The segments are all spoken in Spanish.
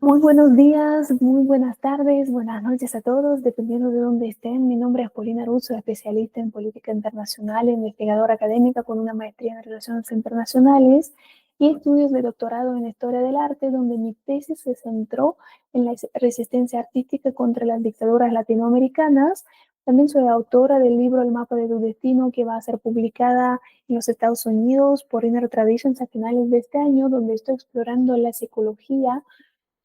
Muy buenos días, muy buenas tardes, buenas noches a todos, dependiendo de dónde estén. Mi nombre es Paulina Russo, especialista en política internacional, investigadora académica con una maestría en relaciones internacionales y estudios de doctorado en historia del arte, donde mi tesis se centró en la resistencia artística contra las dictaduras latinoamericanas. También soy autora del libro El mapa de tu destino, que va a ser publicada en los Estados Unidos por Inner Traditions a finales de este año, donde estoy explorando la psicología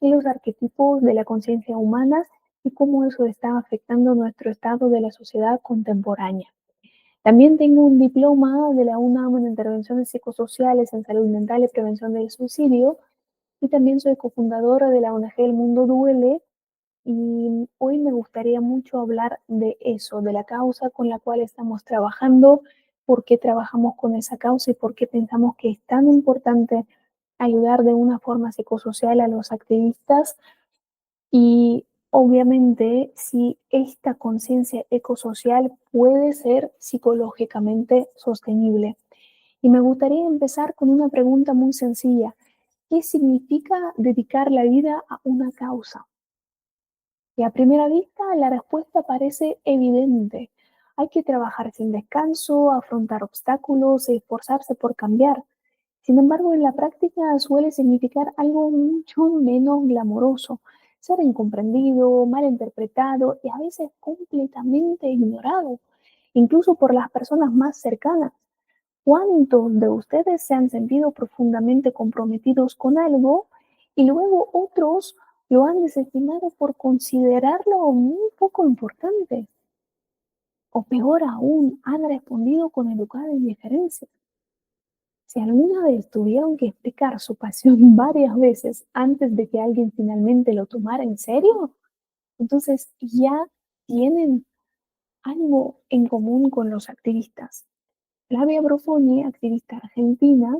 y los arquetipos de la conciencia humana y cómo eso está afectando nuestro estado de la sociedad contemporánea. También tengo un diploma de la UNAM en intervenciones psicosociales en salud mental y prevención del suicidio, y también soy cofundadora de la ONG El Mundo Duele, y hoy me gustaría mucho hablar de eso, de la causa con la cual estamos trabajando, por qué trabajamos con esa causa y por qué pensamos que es tan importante ayudar de una forma psicosocial a los activistas y obviamente si esta conciencia ecosocial puede ser psicológicamente sostenible. Y me gustaría empezar con una pregunta muy sencilla. ¿Qué significa dedicar la vida a una causa? Y a primera vista la respuesta parece evidente. Hay que trabajar sin descanso, afrontar obstáculos y esforzarse por cambiar. Sin embargo, en la práctica suele significar algo mucho menos glamoroso, ser incomprendido, mal interpretado y a veces completamente ignorado, incluso por las personas más cercanas. ¿Cuántos de ustedes se han sentido profundamente comprometidos con algo y luego otros lo han desestimado por considerarlo muy poco importante? O peor aún, han respondido con educada indiferencia. Si alguna vez tuvieron que explicar su pasión varias veces antes de que alguien finalmente lo tomara en serio, entonces ya tienen algo en común con los activistas. Flavia Brofoni, activista argentina,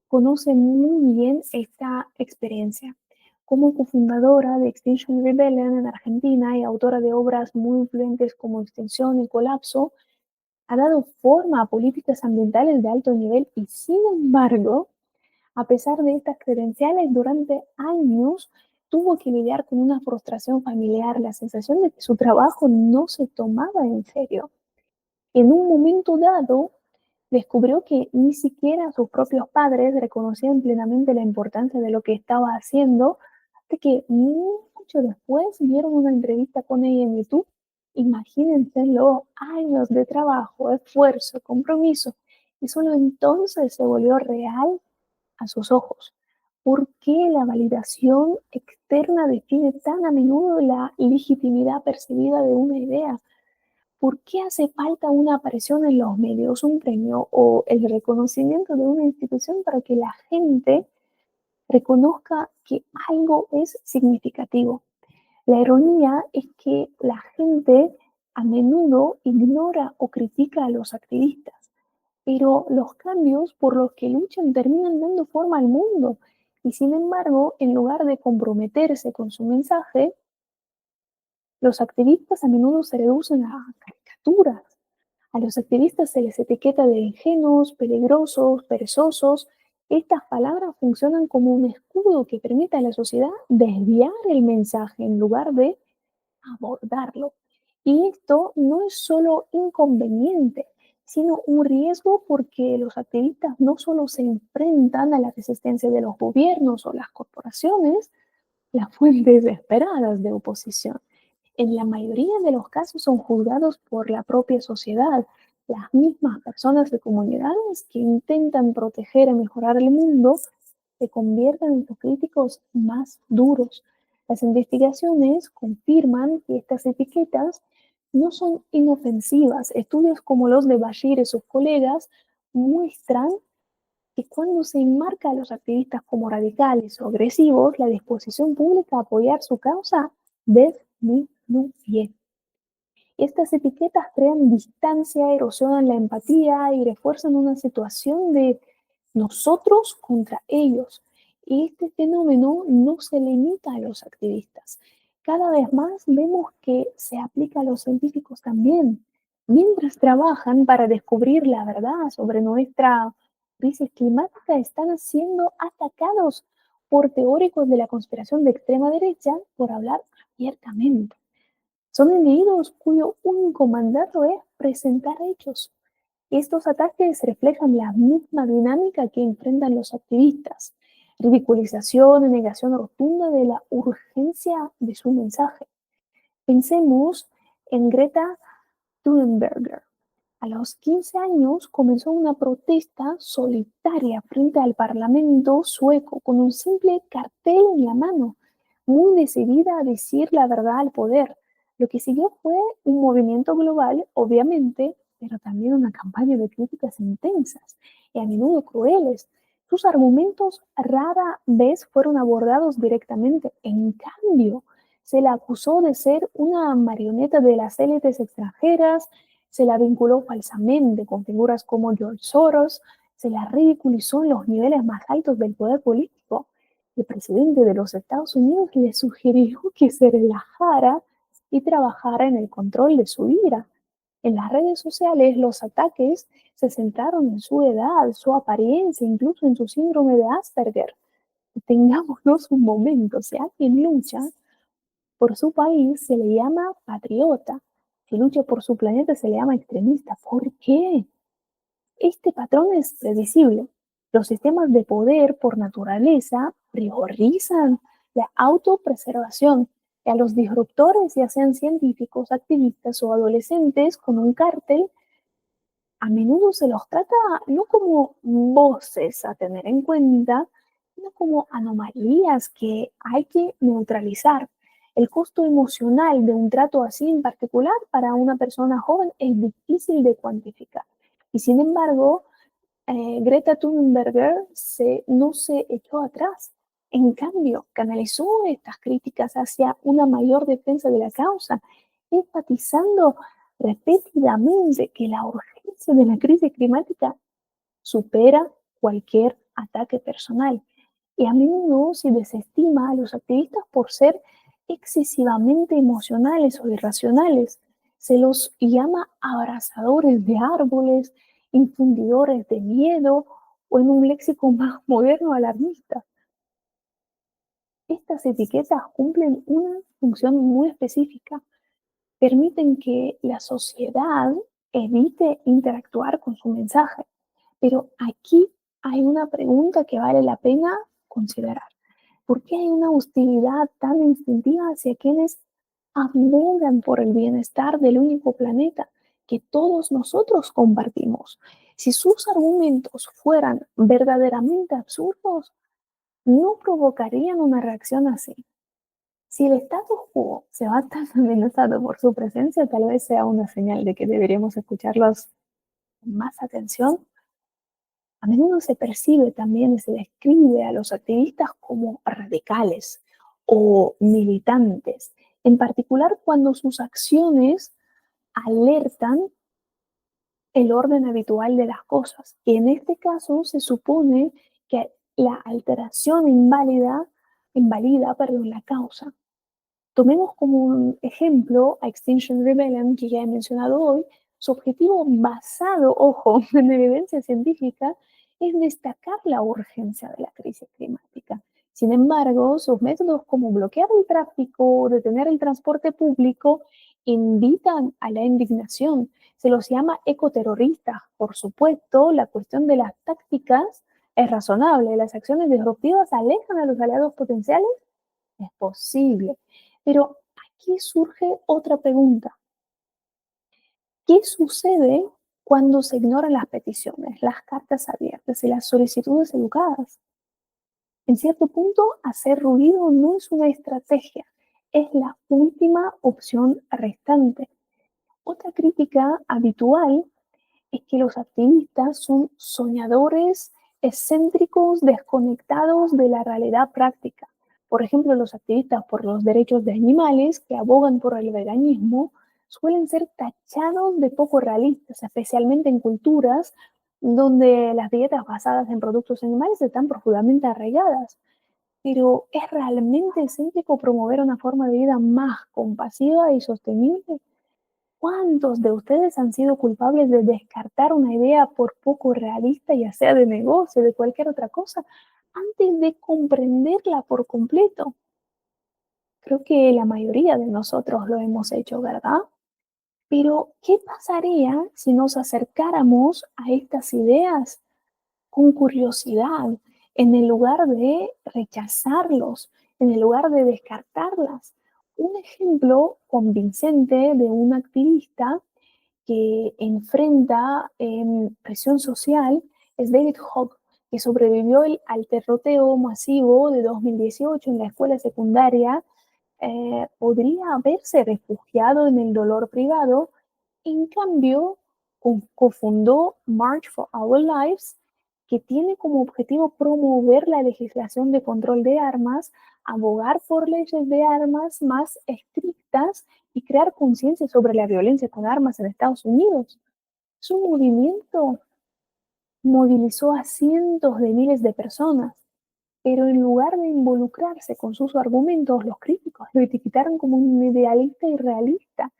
conoce muy bien esta experiencia. Como cofundadora de Extinction Rebellion en Argentina y autora de obras muy influyentes como Extinción y Colapso, ha dado forma a políticas ambientales de alto nivel y, sin embargo, a pesar de estas credenciales, durante años tuvo que lidiar con una frustración familiar, la sensación de que su trabajo no se tomaba en serio. En un momento dado, descubrió que ni siquiera sus propios padres reconocían plenamente la importancia de lo que estaba haciendo, hasta que mucho después vieron una entrevista con ella en YouTube. Imagínense los años de trabajo, esfuerzo, compromiso, y solo entonces se volvió real a sus ojos. ¿Por qué la validación externa define tan a menudo la legitimidad percibida de una idea? ¿Por qué hace falta una aparición en los medios, un premio o el reconocimiento de una institución para que la gente reconozca que algo es significativo? La ironía es que la gente a menudo ignora o critica a los activistas, pero los cambios por los que luchan terminan dando forma al mundo. Y sin embargo, en lugar de comprometerse con su mensaje, los activistas a menudo se reducen a caricaturas. A los activistas se les etiqueta de ingenuos, peligrosos, perezosos. Estas palabras funcionan como un escudo que permite a la sociedad desviar el mensaje en lugar de abordarlo. Y esto no es solo inconveniente, sino un riesgo, porque los activistas no solo se enfrentan a la resistencia de los gobiernos o las corporaciones, las fuentes esperadas de oposición. En la mayoría de los casos son juzgados por la propia sociedad, las mismas personas de comunidades que intentan proteger y mejorar el mundo se convierten en los críticos más duros. Las investigaciones confirman que estas etiquetas no son inofensivas. Estudios como los de Bashir y sus colegas muestran que cuando se enmarca a los activistas como radicales o agresivos, la disposición pública a apoyar su causa disminuye. Estas etiquetas crean distancia, erosionan la empatía y refuerzan una situación de nosotros contra ellos. Y este fenómeno no se limita a los activistas. Cada vez más vemos que se aplica a los científicos también. Mientras trabajan para descubrir la verdad sobre nuestra crisis climática, están siendo atacados por teóricos de la conspiración de extrema derecha por hablar abiertamente. Son individuos cuyo único mandato es presentar hechos. Estos ataques reflejan la misma dinámica que enfrentan los activistas: ridiculización y negación rotunda de la urgencia de su mensaje. Pensemos en Greta Thunberg. A los 15 años comenzó una protesta solitaria frente al Parlamento sueco con un simple cartel en la mano, muy decidida a decir la verdad al poder. Lo que siguió fue un movimiento global, obviamente, pero también una campaña de críticas intensas y a menudo crueles. Sus argumentos rara vez fueron abordados directamente. En cambio, se la acusó de ser una marioneta de las élites extranjeras, se la vinculó falsamente con figuras como George Soros, se la ridiculizó en los niveles más altos del poder político. El presidente de los Estados Unidos le sugirió que se relajara y trabajara en el control de su ira. En las redes sociales, los ataques se centraron en su edad, su apariencia, incluso en su síndrome de Asperger. Tengámonos un momento, si alguien lucha por su país se le llama patriota, si lucha por su planeta se le llama extremista. ¿Por qué? Este patrón es predecible. Los sistemas de poder, por naturaleza, priorizan la autopreservación y a los disruptores, ya sean científicos, activistas o adolescentes con un cártel, a menudo se los trata no como voces a tener en cuenta, sino como anomalías que hay que neutralizar. El costo emocional de un trato así en particular para una persona joven es difícil de cuantificar. Y sin embargo, Greta Thunberg no se echó atrás. En cambio, canalizó estas críticas hacia una mayor defensa de la causa, enfatizando repetidamente que la urgencia de la crisis climática supera cualquier ataque personal. Y a menudo se desestima a los activistas por ser excesivamente emocionales o irracionales. Se los llama abrazadores de árboles, infundidores de miedo o en un léxico más moderno alarmista. Estas etiquetas cumplen una función muy específica: permiten que la sociedad evite interactuar con su mensaje. Pero aquí hay una pregunta que vale la pena considerar. ¿Por qué hay una hostilidad tan instintiva hacia quienes abogan por el bienestar del único planeta que todos nosotros compartimos? Si sus argumentos fueran verdaderamente absurdos, no provocarían una reacción así. Si el status quo se va tan amenazado por su presencia, tal vez sea una señal de que deberíamos escucharlos con más atención. A menudo se percibe también y se describe a los activistas como radicales o militantes, en particular cuando sus acciones alertan el orden habitual de las cosas. Y en este caso se supone que la alteración invalida la causa. Tomemos como un ejemplo a Extinction Rebellion, que ya he mencionado hoy. Su objetivo basado, ojo, en evidencia científica, es destacar la urgencia de la crisis climática. Sin embargo, sus métodos como bloquear el tráfico o detener el transporte público invitan a la indignación. Se los llama ecoterroristas. Por supuesto, la cuestión de las tácticas es razonable. Las acciones disruptivas alejan a los aliados potenciales. Es posible. Pero aquí surge otra pregunta. ¿Qué sucede cuando se ignoran las peticiones, las cartas abiertas y las solicitudes educadas? En cierto punto, hacer ruido no es una estrategia, es la última opción restante. Otra crítica habitual es que los activistas son soñadores excéntricos, desconectados de la realidad práctica. Por ejemplo, los activistas por los derechos de animales que abogan por el veganismo suelen ser tachados de poco realistas, especialmente en culturas donde las dietas basadas en productos animales están profundamente arraigadas. Pero ¿es realmente excéntrico promover una forma de vida más compasiva y sostenible? ¿Cuántos de ustedes han sido culpables de descartar una idea por poco realista, ya sea de negocio, de cualquier otra cosa? antes de comprenderla por completo. Creo que la mayoría de nosotros lo hemos hecho, ¿verdad? Pero, ¿qué pasaría si nos acercáramos a estas ideas con curiosidad, en el lugar de rechazarlos, en el lugar de descartarlas? Un ejemplo convincente de un activista que enfrenta presión social es David Hogg, que sobrevivió al tiroteo masivo de 2018 en la escuela secundaria. Podría haberse refugiado en el dolor privado. En cambio, cofundó March for Our Lives, que tiene como objetivo promover la legislación de control de armas, abogar por leyes de armas más estrictas y crear conciencia sobre la violencia con armas en Estados Unidos. Su movimiento movilizó a cientos de miles de personas, pero en lugar de involucrarse con sus argumentos, los críticos lo etiquetaron como un idealista irrealista,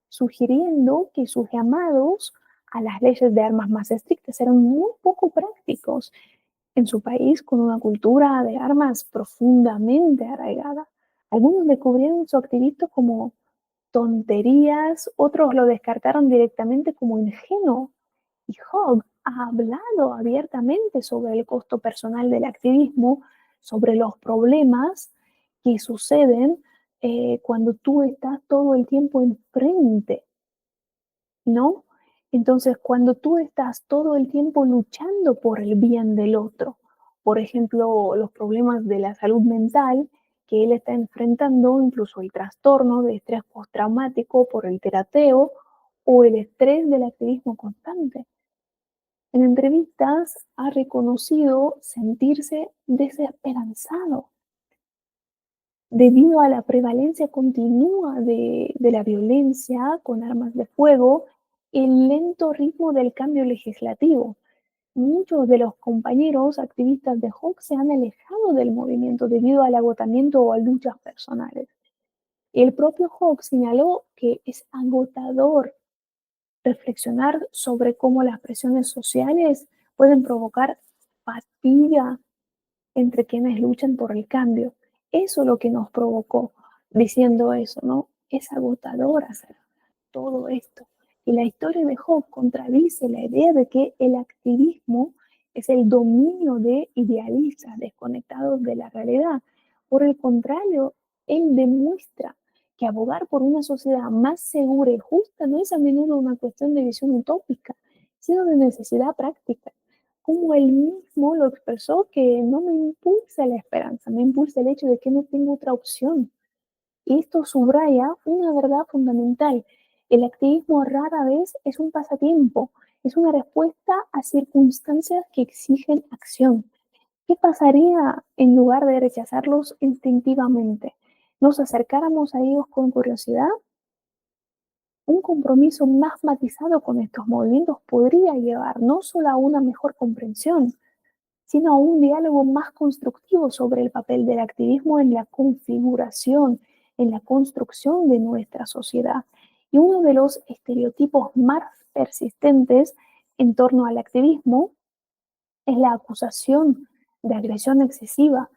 sugiriendo que sus llamados a las leyes de armas más estrictas eran muy poco prácticos en su país, con una cultura de armas profundamente arraigada. Algunos descubrieron su activismo como tonterías, otros lo descartaron directamente como ingenuo. Y Hogg ha hablado abiertamente sobre el costo personal del activismo, sobre los problemas que suceden cuando tú estás todo el tiempo enfrente, ¿no? Entonces, cuando tú estás todo el tiempo luchando por el bien del otro, por ejemplo, los problemas de la salud mental que él está enfrentando, incluso el trastorno de estrés postraumático por el terateo o el estrés del activismo constante. En entrevistas ha reconocido sentirse desesperanzado debido a la prevalencia continua de la violencia con armas de fuego y el lento ritmo del cambio legislativo. Muchos de los compañeros activistas de Hawk se han alejado del movimiento debido al agotamiento o a luchas personales. El propio Hawk señaló que es agotador reflexionar sobre cómo las presiones sociales pueden provocar fatiga entre quienes luchan por el cambio. Eso es lo que nos provocó diciendo eso, ¿no? Es agotador hacer todo esto. Y la historia de Job contradice la idea de que el activismo es el dominio de idealistas desconectados de la realidad. Por el contrario, él demuestra que abogar por una sociedad más segura y justa no es a menudo una cuestión de visión utópica, sino de necesidad práctica. Como él mismo lo expresó, que no me impulsa la esperanza, me impulsa el hecho de que no tengo otra opción. Y esto subraya una verdad fundamental. El activismo rara vez es un pasatiempo, es una respuesta a circunstancias que exigen acción. ¿Qué pasaría en lugar de rechazarlos instintivamente? ¿Nos acercáramos a ellos con curiosidad? Un compromiso más matizado con estos movimientos podría llevar no solo a una mejor comprensión, sino a un diálogo más constructivo sobre el papel del activismo en la configuración, en la construcción de nuestra sociedad. Y uno de los estereotipos más persistentes en torno al activismo es la acusación de agresión excesiva.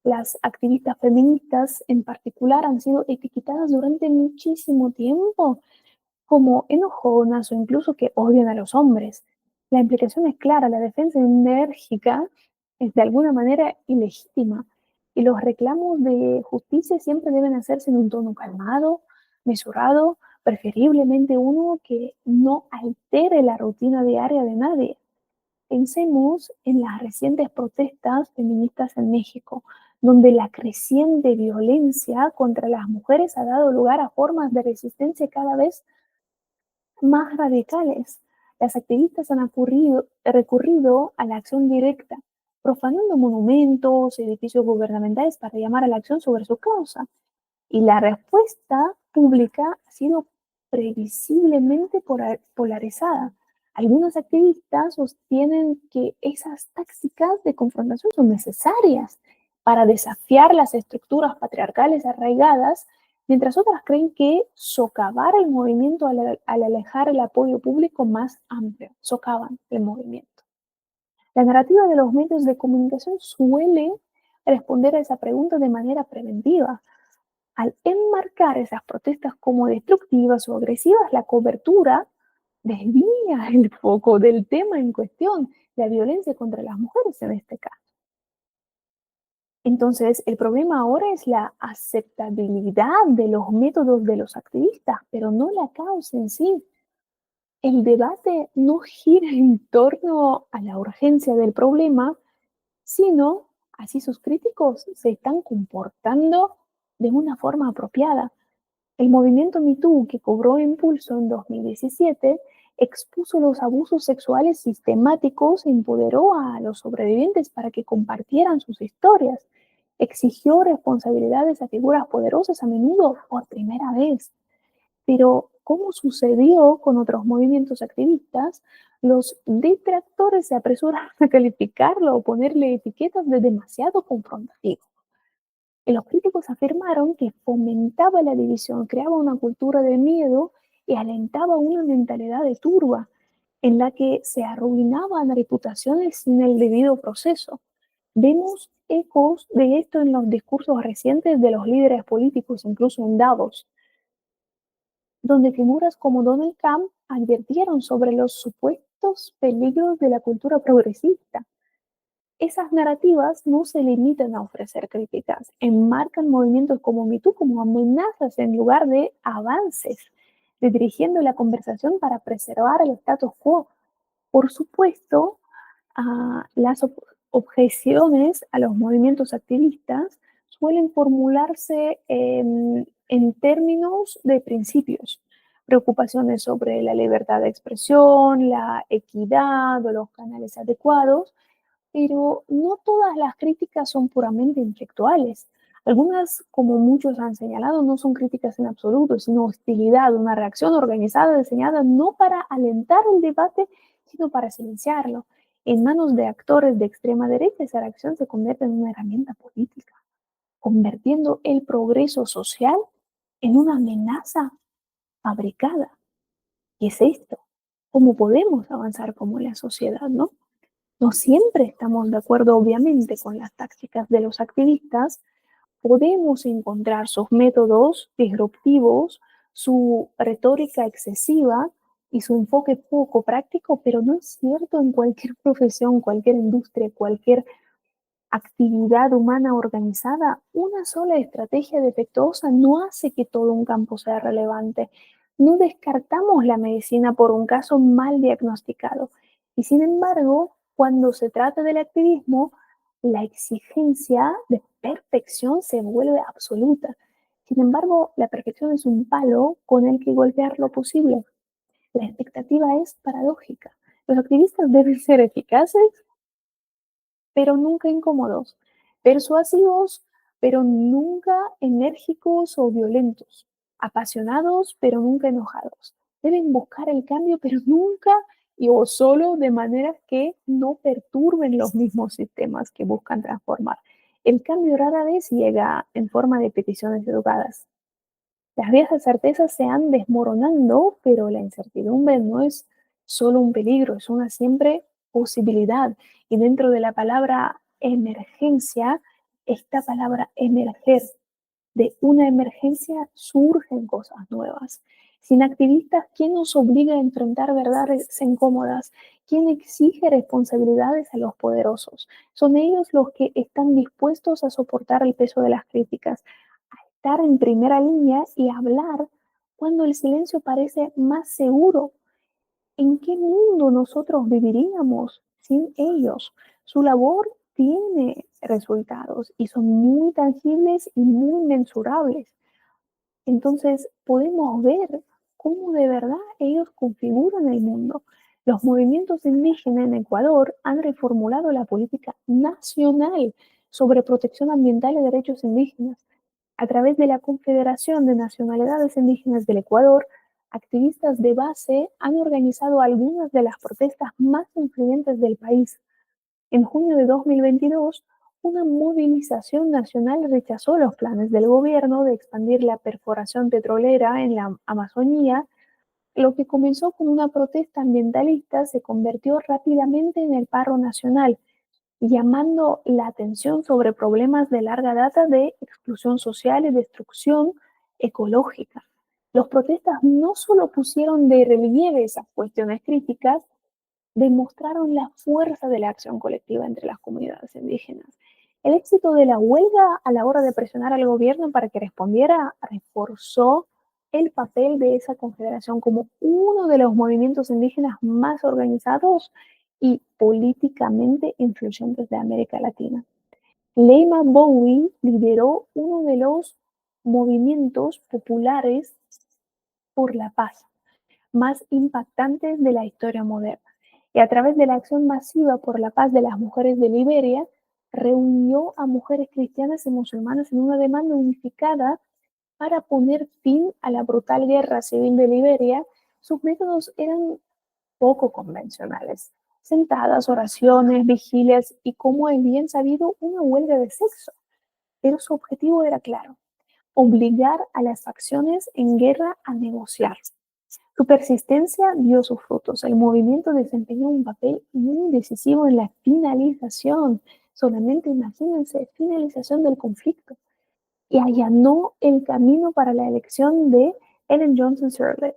Las activistas feministas en particular han sido etiquetadas durante muchísimo tiempo como enojonas o incluso que odian a los hombres. La implicación es clara, la defensa enérgica es de alguna manera ilegítima y los reclamos de justicia siempre deben hacerse en un tono calmado, mesurado, preferiblemente uno que no altere la rutina diaria de nadie. Pensemos en las recientes protestas feministas en México, donde la creciente violencia contra las mujeres ha dado lugar a formas de resistencia cada vez más radicales. Las activistas han recurrido a la acción directa, profanando monumentos, edificios gubernamentales para llamar a la acción sobre su causa. Y la respuesta pública ha sido previsiblemente polarizada. Algunos activistas sostienen que esas tácticas de confrontación son necesarias para desafiar las estructuras patriarcales arraigadas, mientras otras creen que socavar el movimiento al alejar el apoyo público más amplio, socavan el movimiento. La narrativa de los medios de comunicación suele responder a esa pregunta de manera preventiva. Al enmarcar esas protestas como destructivas o agresivas, la cobertura desvía el foco del tema en cuestión, la violencia contra las mujeres en este caso. Entonces, el problema ahora es la aceptabilidad de los métodos de los activistas, pero no la causa en sí. El debate no gira en torno a la urgencia del problema, sino a si sus críticos se están comportando de una forma apropiada. El movimiento #MeToo, que cobró impulso en 2017, expuso los abusos sexuales sistemáticos e empoderó a los sobrevivientes para que compartieran sus historias. Exigió responsabilidades a figuras poderosas, a menudo por primera vez. Pero, como sucedió con otros movimientos activistas, los detractores se apresuran a calificarlo o ponerle etiquetas de demasiado confrontativo. Y los críticos afirmaron que fomentaba la división, creaba una cultura de miedo y alentaba una mentalidad de turba, en la que se arruinaban reputaciones sin el debido proceso. Vemos ecos de esto en los discursos recientes de los líderes políticos, incluso en Davos, donde figuras como Donald Trump advirtieron sobre los supuestos peligros de la cultura progresista. Esas narrativas no se limitan a ofrecer críticas, enmarcan movimientos como #MeToo como amenazas en lugar de avances, dirigiendo la conversación para preservar el status quo. Por supuesto, las objeciones a los movimientos activistas suelen formularse en términos de principios, preocupaciones sobre la libertad de expresión, la equidad o los canales adecuados, pero no todas las críticas son puramente intelectuales. Algunas, como muchos han señalado, no son críticas en absoluto, sino hostilidad, una reacción organizada diseñada no para alentar el debate, sino para silenciarlo. En manos de actores de extrema derecha, esa reacción se convierte en una herramienta política, convirtiendo el progreso social en una amenaza fabricada. ¿Qué es esto? ¿Cómo podemos avanzar como la sociedad, no? No siempre estamos de acuerdo, obviamente, con las tácticas de los activistas. Podemos encontrar sus métodos disruptivos, su retórica excesiva y su enfoque poco práctico, pero no es cierto en cualquier profesión, cualquier industria, cualquier actividad humana organizada. Una sola estrategia defectuosa no hace que todo un campo sea relevante. No descartamos la medicina por un caso mal diagnosticado. Y sin embargo, cuando se trata del activismo, la exigencia de perfección se vuelve absoluta. Sin embargo, la perfección es un palo con el que golpear lo posible. La expectativa es paradójica. Los activistas deben ser eficaces, pero nunca incómodos, persuasivos, pero nunca enérgicos o violentos, apasionados, pero nunca enojados. Deben buscar el cambio, pero nunca y o solo de maneras que no perturben los mismos sistemas que buscan transformar. El cambio rara vez llega en forma de peticiones educadas. Las viejas certezas se han desmoronando, pero la incertidumbre no es solo un peligro, es una siempre posibilidad. Y dentro de la palabra emergencia, esta palabra emerger, de una emergencia surgen cosas nuevas. Sin activistas, ¿quién nos obliga a enfrentar verdades incómodas? ¿Quién exige responsabilidades a los poderosos? Son ellos los que están dispuestos a soportar el peso de las críticas, estar en primera línea y hablar cuando el silencio parece más seguro. ¿En qué mundo nosotros viviríamos sin ellos? Su labor tiene resultados y son muy tangibles y muy mensurables. Entonces podemos ver cómo de verdad ellos configuran el mundo. Los movimientos indígenas en Ecuador han reformulado la política nacional sobre protección ambiental y derechos indígenas. A través de la Confederación de Nacionalidades Indígenas del Ecuador, activistas de base han organizado algunas de las protestas más influyentes del país. En junio de 2022, una movilización nacional rechazó los planes del gobierno de expandir la perforación petrolera en la Amazonía Lo que comenzó con una protesta ambientalista se convirtió rápidamente en el paro nacional, llamando la atención sobre problemas de larga data de exclusión social y destrucción ecológica. Los protestas no solo pusieron de relieve esas cuestiones críticas, demostraron la fuerza de la acción colectiva entre las comunidades indígenas. El éxito de la huelga a la hora de presionar al gobierno para que respondiera reforzó el papel de esa confederación como uno de los movimientos indígenas más organizados y políticamente influyentes de América Latina. Leima Bowie lideró uno de los movimientos populares por la paz más impactantes de la historia moderna. Y a través de la acción masiva por la paz de las mujeres de Liberia, reunió a mujeres cristianas y musulmanas en una demanda unificada para poner fin a la brutal guerra civil de Liberia. Sus métodos eran poco convencionales. Sentadas, oraciones, vigilias y, como es bien sabido, una huelga de sexo. Pero su objetivo era claro: obligar a las facciones en guerra a negociar. Su persistencia dio sus frutos. El movimiento desempeñó un papel muy decisivo en la finalización, solamente imagínense, finalización del conflicto, y allanó el camino para la elección de Ellen Johnson Sirleaf,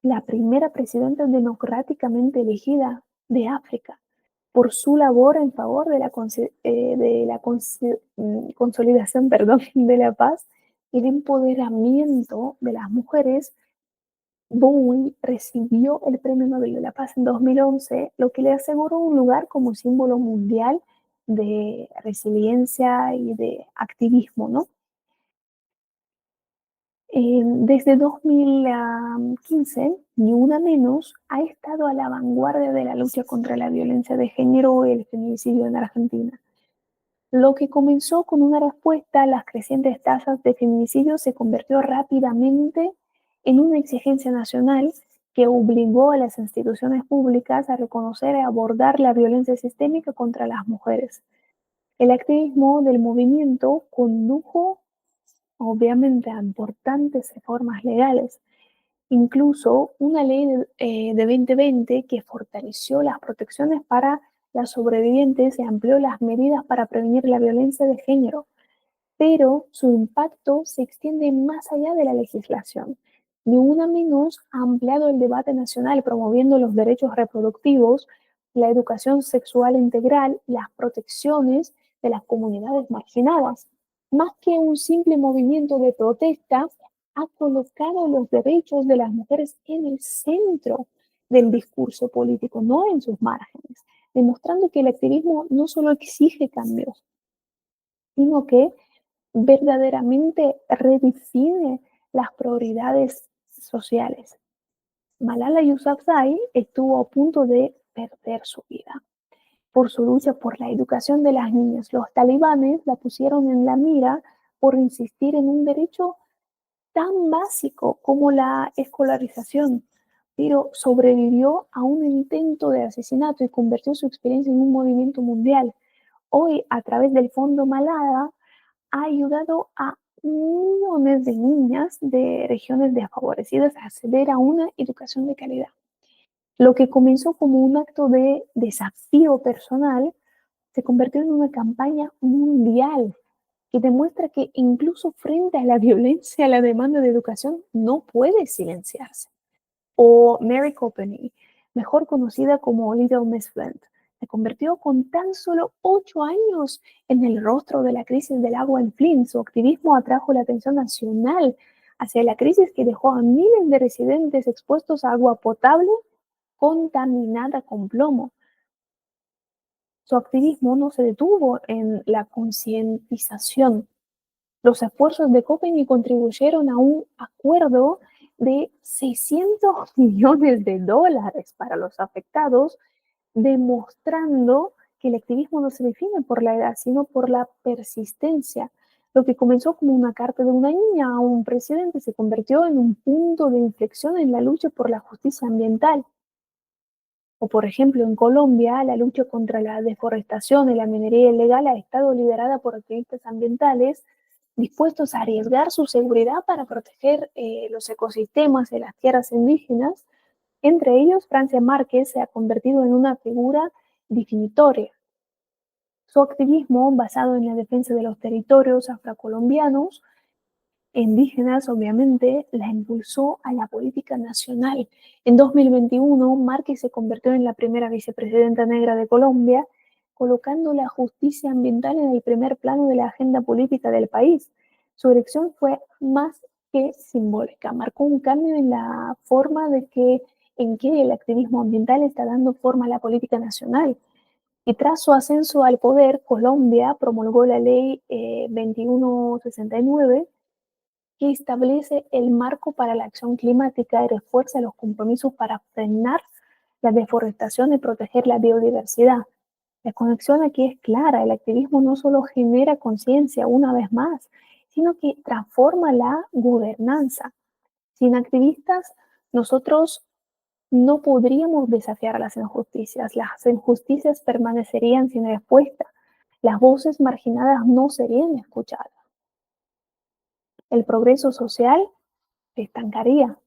la primera presidenta democráticamente elegida de África, por su labor en favor de la consolidación, perdón, de la paz y el empoderamiento de las mujeres. Bowie recibió el Premio Nobel de la Paz en 2011, lo que le aseguró un lugar como símbolo mundial de resiliencia y de activismo, ¿no? Desde 2015, Ni Una Menos ha estado a la vanguardia de la lucha contra la violencia de género y el feminicidio en Argentina. Lo que comenzó con una respuesta a las crecientes tasas de feminicidio se convirtió rápidamente en una exigencia nacional que obligó a las instituciones públicas a reconocer y abordar la violencia sistémica contra las mujeres. El activismo del movimiento condujo, obviamente, a importantes reformas legales, incluso una ley de 2020 que fortaleció las protecciones para las sobrevivientes y amplió las medidas para prevenir la violencia de género, pero su impacto se extiende más allá de la legislación. Ni Una Menos ha ampliado el debate nacional promoviendo los derechos reproductivos, la educación sexual integral y las protecciones de las comunidades marginadas. Más que un simple movimiento de protesta, ha colocado los derechos de las mujeres en el centro del discurso político, no en sus márgenes, demostrando que el activismo no solo exige cambios, sino que verdaderamente redefine las prioridades sociales. Malala Yousafzai estuvo a punto de perder su vida por su lucha por la educación de las niñas. Los talibanes la pusieron en la mira por insistir en un derecho tan básico como la escolarización, pero sobrevivió a un intento de asesinato y convirtió su experiencia en un movimiento mundial. Hoy, a través del Fondo Malala, ha ayudado a millones de niñas de regiones desfavorecidas a acceder a una educación de calidad. Lo que comenzó como un acto de desafío personal se convirtió en una campaña mundial que demuestra que incluso frente a la violencia, la demanda de educación no puede silenciarse. O Mary Copenny, mejor conocida como Little Miss Flint, se convirtió con tan solo 8 años en el rostro de la crisis del agua en Flint. Su activismo atrajo la atención nacional hacia la crisis que dejó a miles de residentes expuestos a agua potable contaminada con plomo. Su activismo no se detuvo en la concientización. Los esfuerzos de Copenhague contribuyeron a un acuerdo de 600 millones de dólares para los afectados, demostrando que el activismo no se define por la edad, sino por la persistencia. Lo que comenzó como una carta de una niña a un presidente se convirtió en un punto de inflexión en la lucha por la justicia ambiental. O, por ejemplo, en Colombia, la lucha contra la deforestación y la minería ilegal ha estado liderada por activistas ambientales dispuestos a arriesgar su seguridad para proteger los ecosistemas de las tierras indígenas. Entre ellos, Francia Márquez se ha convertido en una figura definitoria. Su activismo, basado en la defensa de los territorios afrocolombianos e indígenas, obviamente, la impulsó a la política nacional. En 2021, Márquez se convirtió en la primera vicepresidenta negra de Colombia, colocando la justicia ambiental en el primer plano de la agenda política del país. Su elección fue más que simbólica, marcó un cambio en la forma en que el activismo ambiental está dando forma a la política nacional. Y tras su ascenso al poder, Colombia promulgó la ley 2169, que establece el marco para la acción climática y refuerza los compromisos para frenar la deforestación y proteger la biodiversidad. La conexión aquí es clara: el activismo no solo genera conciencia una vez más, sino que transforma la gobernanza. Sin activistas, nosotros no podríamos desafiar las injusticias permanecerían sin respuesta, las voces marginadas no serían escuchadas, el progreso social se estancaría.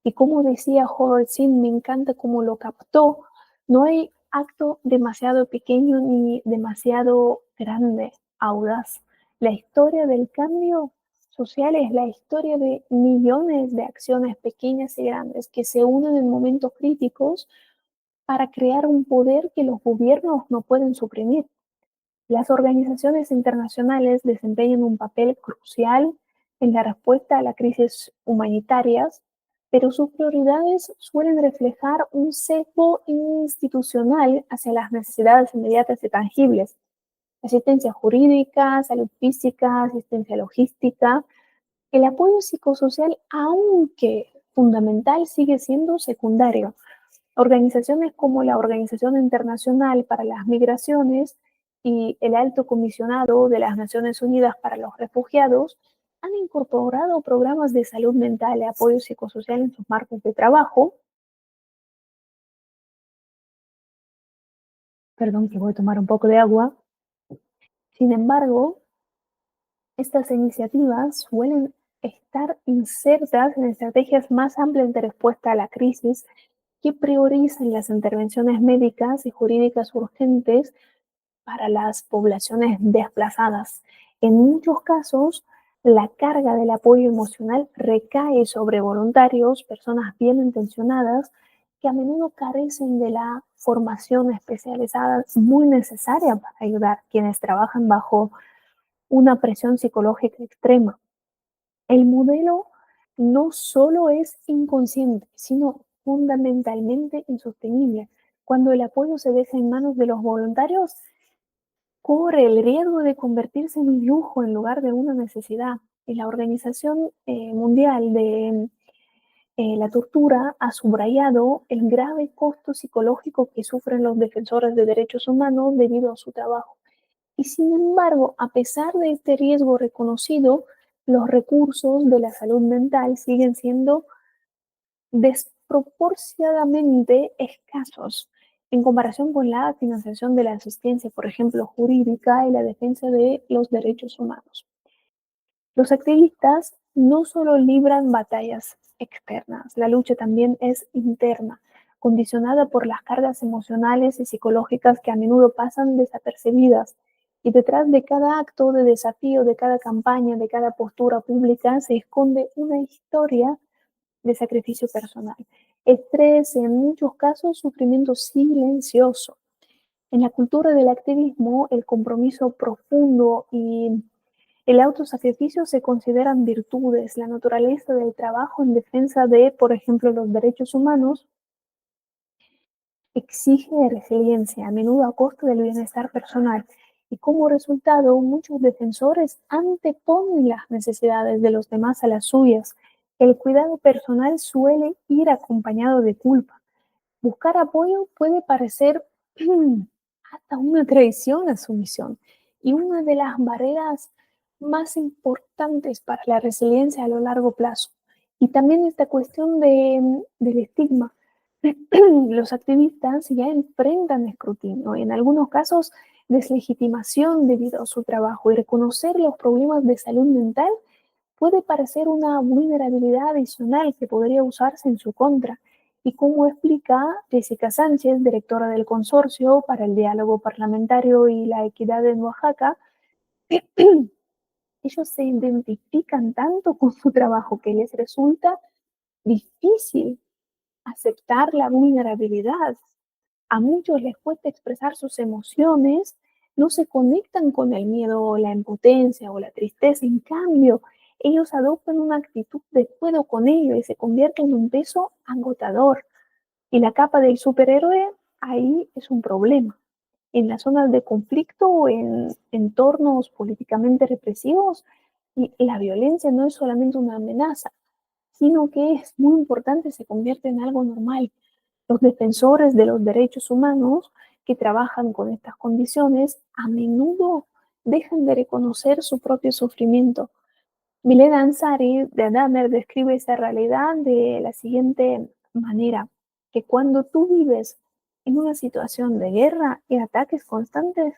Y como decía Howard Zinn, me encanta cómo lo captó: no hay acto demasiado pequeño ni demasiado grande, audaz. La historia del cambio social es la historia de millones de acciones pequeñas y grandes que se unen en momentos críticos para crear un poder que los gobiernos no pueden suprimir. Las organizaciones internacionales desempeñan un papel crucial en la respuesta a las crisis humanitarias, pero sus prioridades suelen reflejar un sesgo institucional hacia las necesidades inmediatas y tangibles: asistencia jurídica, salud física, asistencia logística. El apoyo psicosocial, aunque fundamental, sigue siendo secundario. Organizaciones como la Organización Internacional para las Migraciones y el Alto Comisionado de las Naciones Unidas para los Refugiados han incorporado programas de salud mental y apoyo psicosocial en sus marcos de trabajo. Perdón, que voy a tomar un poco de agua. Sin embargo, estas iniciativas suelen estar insertas en estrategias más amplias de respuesta a la crisis, que priorizan las intervenciones médicas y jurídicas urgentes para las poblaciones desplazadas. En muchos casos, la carga del apoyo emocional recae sobre voluntarios, personas bien intencionadas, que a menudo carecen de la formación especializada muy necesaria para ayudar quienes trabajan bajo una presión psicológica extrema. El modelo no solo es inconsciente, sino fundamentalmente insostenible. Cuando el apoyo se deja en manos de los voluntarios, corre el riesgo de convertirse en un lujo en lugar de una necesidad. Y la Organización Mundial de la Tortura ha subrayado el grave costo psicológico que sufren los defensores de derechos humanos debido a su trabajo. Y sin embargo, a pesar de este riesgo reconocido, los recursos de la salud mental siguen siendo desproporcionadamente escasos en comparación con la financiación de la asistencia, por ejemplo, jurídica y la defensa de los derechos humanos. Los activistas no solo libran batallas externas, la lucha también es interna, condicionada por las cargas emocionales y psicológicas que a menudo pasan desapercibidas. Y detrás de cada acto de desafío, de cada campaña, de cada postura pública, se esconde una historia de sacrificio personal, estrés, en muchos casos sufrimiento silencioso. En la cultura del activismo, el compromiso profundo y el autosacrificio se consideran virtudes. La naturaleza del trabajo en defensa de, por ejemplo, los derechos humanos exige resiliencia, a menudo a costa del bienestar personal. Y como resultado, muchos defensores anteponen las necesidades de los demás a las suyas. El cuidado personal suele ir acompañado de culpa. Buscar apoyo puede parecer hasta una traición a su misión. Y una de las barreras más importantes para la resiliencia a lo largo plazo. Y también esta cuestión del estigma. Los activistas ya enfrentan escrutinio. En algunos casos, deslegitimación debido a su trabajo y reconocer los problemas de salud mental puede parecer una vulnerabilidad adicional que podría usarse en su contra. Y como explica Jessica Sánchez, directora del Consorcio para el Diálogo Parlamentario y la Equidad en Oaxaca, ellos se identifican tanto con su trabajo que les resulta difícil aceptar la vulnerabilidad. A muchos les cuesta expresar sus emociones, no se conectan con el miedo o la impotencia o la tristeza. En cambio, ellos adoptan una actitud de puedo con ello y se convierte en un peso agotador. Y la capa del superhéroe ahí es un problema. En las zonas de conflicto o en entornos políticamente represivos, y la violencia no es solamente una amenaza, sino que es muy importante, se convierte en algo normal. Los defensores de los derechos humanos que trabajan con estas condiciones a menudo dejan de reconocer su propio sufrimiento. Milena Ansari de Adamer describe esa realidad de la siguiente manera, que cuando tú vives en una situación de guerra y ataques constantes,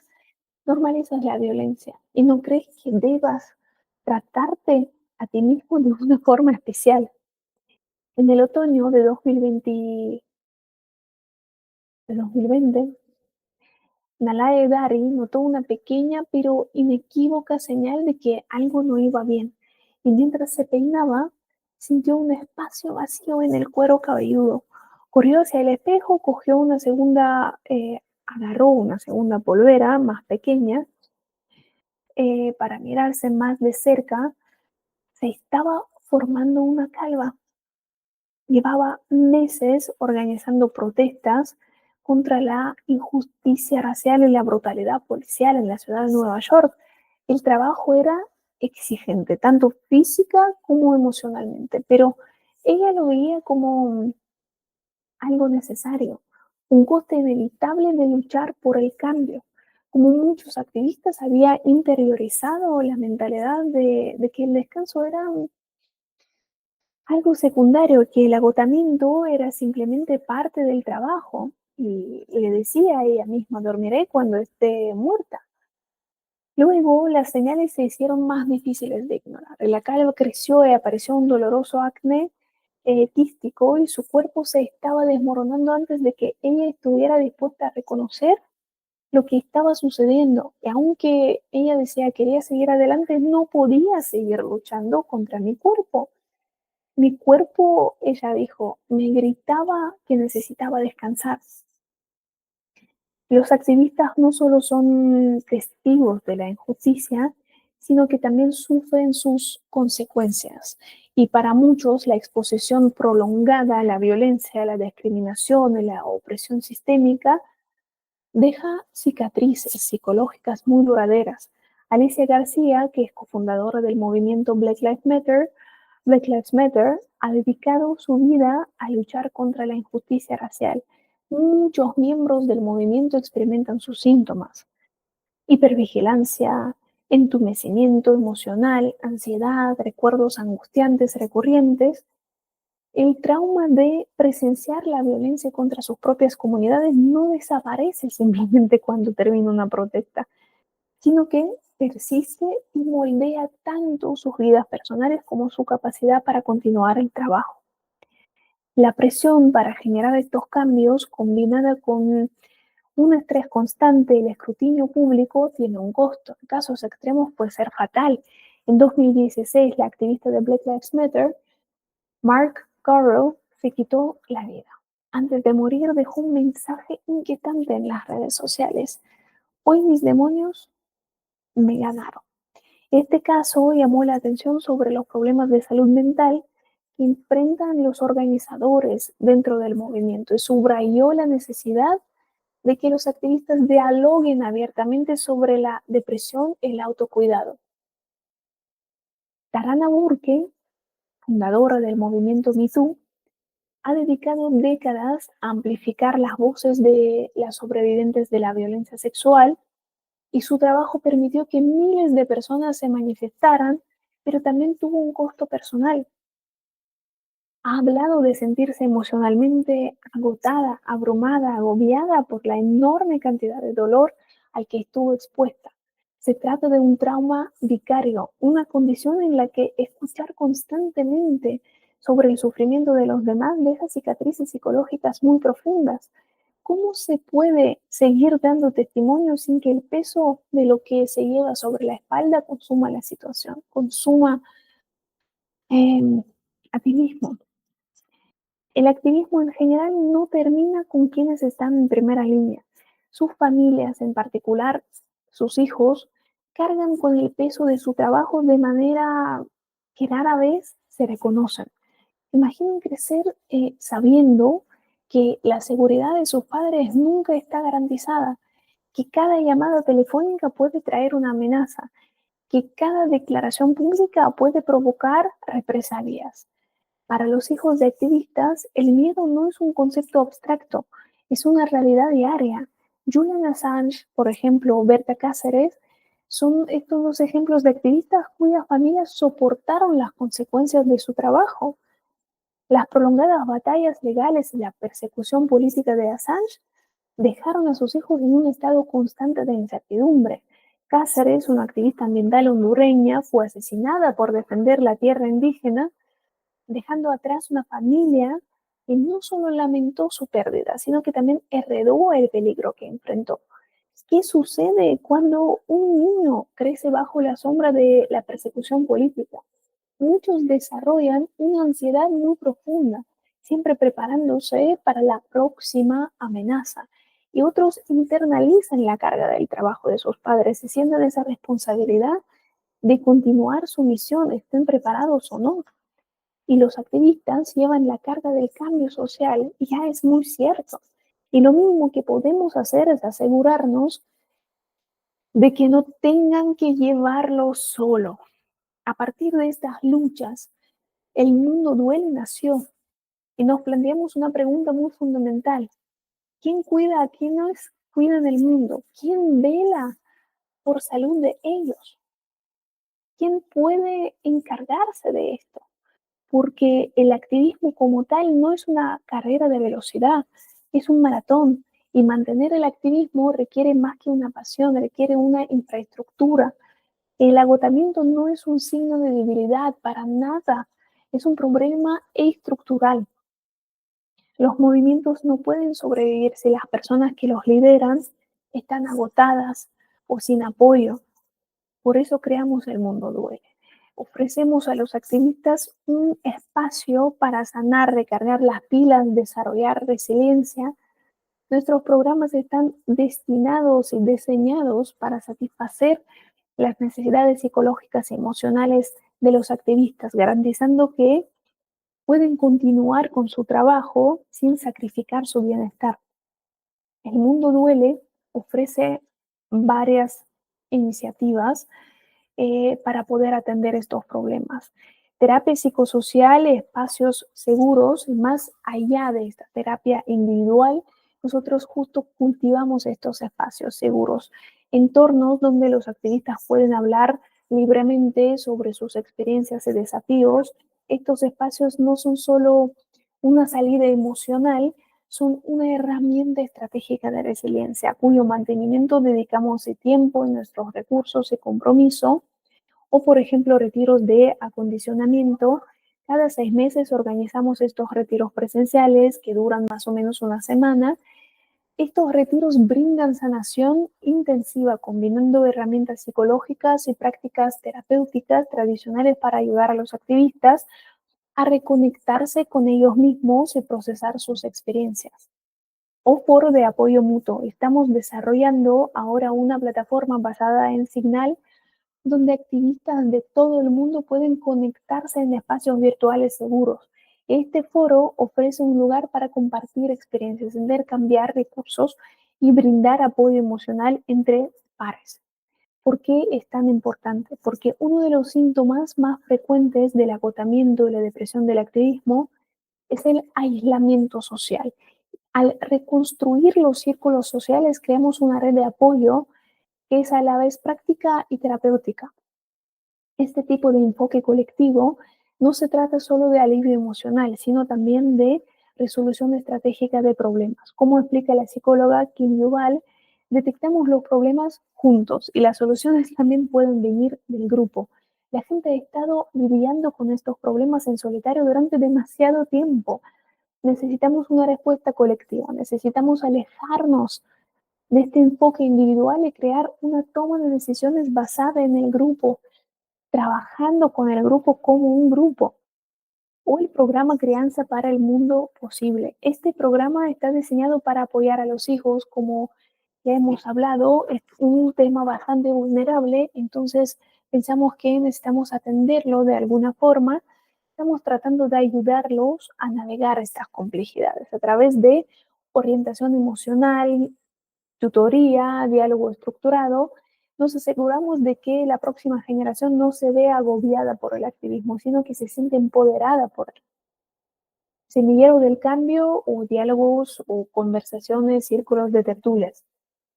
normalizas la violencia y no crees que debas tratarte a ti mismo de una forma especial. En el otoño de 2020, Nalae Dari notó una pequeña pero inequívoca señal de que algo no iba bien, y mientras se peinaba, sintió un espacio vacío en el cuero cabelludo. Corrió hacia el espejo, agarró una segunda polvera más pequeña para mirarse más de cerca. Se estaba formando una calva. Llevaba meses organizando protestas contra la injusticia racial y la brutalidad policial en la ciudad de Nueva York. El trabajo era exigente, tanto física como emocionalmente, pero ella lo veía como algo necesario, un coste inevitable de luchar por el cambio. Como muchos activistas, había interiorizado la mentalidad de que el descanso era algo secundario, que el agotamiento era simplemente parte del trabajo. Y le decía a ella misma, dormiré cuando esté muerta. Luego las señales se hicieron más difíciles de ignorar. La calva creció y apareció un doloroso acné quístico y su cuerpo se estaba desmoronando antes de que ella estuviera dispuesta a reconocer lo que estaba sucediendo. Y aunque ella decía quería seguir adelante, no podía seguir luchando contra mi cuerpo. Mi cuerpo, ella dijo, me gritaba que necesitaba descansar. Los activistas no solo son testigos de la injusticia, sino que también sufren sus consecuencias. Y para muchos, la exposición prolongada a la violencia, a la discriminación y la opresión sistémica deja cicatrices psicológicas muy duraderas. Alicia García, que es cofundadora del movimiento Black Lives Matter, ha dedicado su vida a luchar contra la injusticia racial. Muchos miembros del movimiento experimentan sus síntomas: hipervigilancia, entumecimiento emocional, ansiedad, recuerdos angustiantes recurrentes. El trauma de presenciar la violencia contra sus propias comunidades no desaparece simplemente cuando termina una protesta, sino que persiste y moldea tanto sus vidas personales como su capacidad para continuar el trabajo. La presión para generar estos cambios, combinada con un estrés constante y el escrutinio público, tiene un costo. En casos extremos puede ser fatal. En 2016, la activista de Black Lives Matter, Mark Garrow, se quitó la vida. Antes de morir dejó un mensaje inquietante en las redes sociales: hoy mis demonios me ganaron. Este caso llamó la atención sobre los problemas de salud mental que enfrentan los organizadores dentro del movimiento y subrayó la necesidad de que los activistas dialoguen abiertamente sobre la depresión y el autocuidado. Tarana Burke, fundadora del movimiento Me Too, ha dedicado décadas a amplificar las voces de las sobrevivientes de la violencia sexual, y su trabajo permitió que miles de personas se manifestaran, pero también tuvo un costo personal. Ha hablado de sentirse emocionalmente agotada, abrumada, agobiada por la enorme cantidad de dolor al que estuvo expuesta. Se trata de un trauma vicario, una condición en la que escuchar constantemente sobre el sufrimiento de los demás deja cicatrices psicológicas muy profundas. ¿Cómo se puede seguir dando testimonio sin que el peso de lo que se lleva sobre la espalda consuma la situación, consuma a ti mismo? El activismo en general no termina con quienes están en primera línea. Sus familias, en particular sus hijos, cargan con el peso de su trabajo de manera que rara vez se reconocen. Imaginen crecer sabiendo que la seguridad de sus padres nunca está garantizada, que cada llamada telefónica puede traer una amenaza, que cada declaración pública puede provocar represalias. Para los hijos de activistas, el miedo no es un concepto abstracto, es una realidad diaria. Julian Assange, por ejemplo, o Berta Cáceres, son estos dos ejemplos de activistas cuyas familias soportaron las consecuencias de su trabajo. Las prolongadas batallas legales y la persecución política de Assange dejaron a sus hijos en un estado constante de incertidumbre. Cáceres, una activista ambiental hondureña, fue asesinada por defender la tierra indígena, dejando atrás una familia que no solo lamentó su pérdida, sino que también heredó el peligro que enfrentó. ¿Qué sucede cuando un niño crece bajo la sombra de la persecución política? Muchos desarrollan una ansiedad muy profunda, siempre preparándose para la próxima amenaza. Y otros internalizan la carga del trabajo de sus padres y sienten esa responsabilidad de continuar su misión, estén preparados o no. Y los activistas llevan la carga del cambio social, y ya es muy cierto. Y lo mínimo que podemos hacer es asegurarnos de que no tengan que llevarlo solo. A partir de estas luchas, el mundo duele nació y nos planteamos una pregunta muy fundamental. ¿Quién cuida a quienes cuidan el mundo? ¿Quién vela por salud de ellos? ¿Quién puede encargarse de esto? Porque el activismo como tal no es una carrera de velocidad, es un maratón. Y mantener el activismo requiere más que una pasión, requiere una infraestructura. El agotamiento no es un signo de debilidad para nada, es un problema estructural. Los movimientos no pueden sobrevivir si las personas que los lideran están agotadas o sin apoyo. Por eso creamos El Mundo Duele. Ofrecemos a los activistas un espacio para sanar, recargar las pilas, desarrollar resiliencia. Nuestros programas están destinados y diseñados para satisfacer las necesidades psicológicas y emocionales de los activistas, garantizando que pueden continuar con su trabajo sin sacrificar su bienestar. El Mundo Duele ofrece varias iniciativas para poder atender estos problemas. Terapia psicosocial, espacios seguros, y más allá de esta terapia individual, nosotros justo cultivamos estos espacios seguros, entornos donde los activistas pueden hablar libremente sobre sus experiencias y desafíos. Estos espacios no son solo una salida emocional, son una herramienta estratégica de resiliencia, cuyo mantenimiento dedicamos de tiempo, nuestros recursos y compromiso. O, por ejemplo, retiros de acondicionamiento. Cada 6 meses organizamos estos retiros presenciales que duran más o menos una semana. Estos retiros brindan sanación intensiva, combinando herramientas psicológicas y prácticas terapéuticas tradicionales para ayudar a los activistas a reconectarse con ellos mismos y procesar sus experiencias. O foro de apoyo mutuo. Estamos desarrollando ahora una plataforma basada en Signal, donde activistas de todo el mundo pueden conectarse en espacios virtuales seguros. Este foro ofrece un lugar para compartir experiencias, intercambiar recursos y brindar apoyo emocional entre pares. ¿Por qué es tan importante? Porque uno de los síntomas más frecuentes del agotamiento y la depresión del activismo es el aislamiento social. Al reconstruir los círculos sociales, creamos una red de apoyo que es a la vez práctica y terapéutica. Este tipo de enfoque colectivo no se trata solo de alivio emocional, sino también de resolución estratégica de problemas. Como explica la psicóloga Kim Yuval, Detectamos los problemas juntos y las soluciones también pueden venir del grupo. La gente ha estado lidiando con estos problemas en solitario durante demasiado tiempo. Necesitamos una respuesta colectiva, necesitamos alejarnos de este enfoque individual y crear una toma de decisiones basada en el grupo, trabajando con el grupo como un grupo. O el programa Crianza para el Mundo Posible. Este programa está diseñado para apoyar a los hijos, como ya hemos hablado, es un tema bastante vulnerable, entonces pensamos que necesitamos atenderlo de alguna forma. Estamos tratando de ayudarlos a navegar estas complejidades a través de orientación emocional, tutoría, diálogo estructurado. Nos aseguramos de que la próxima generación no se vea agobiada por el activismo, sino que se siente empoderada por él. Semillero del cambio o diálogos o conversaciones, círculos de tertulias.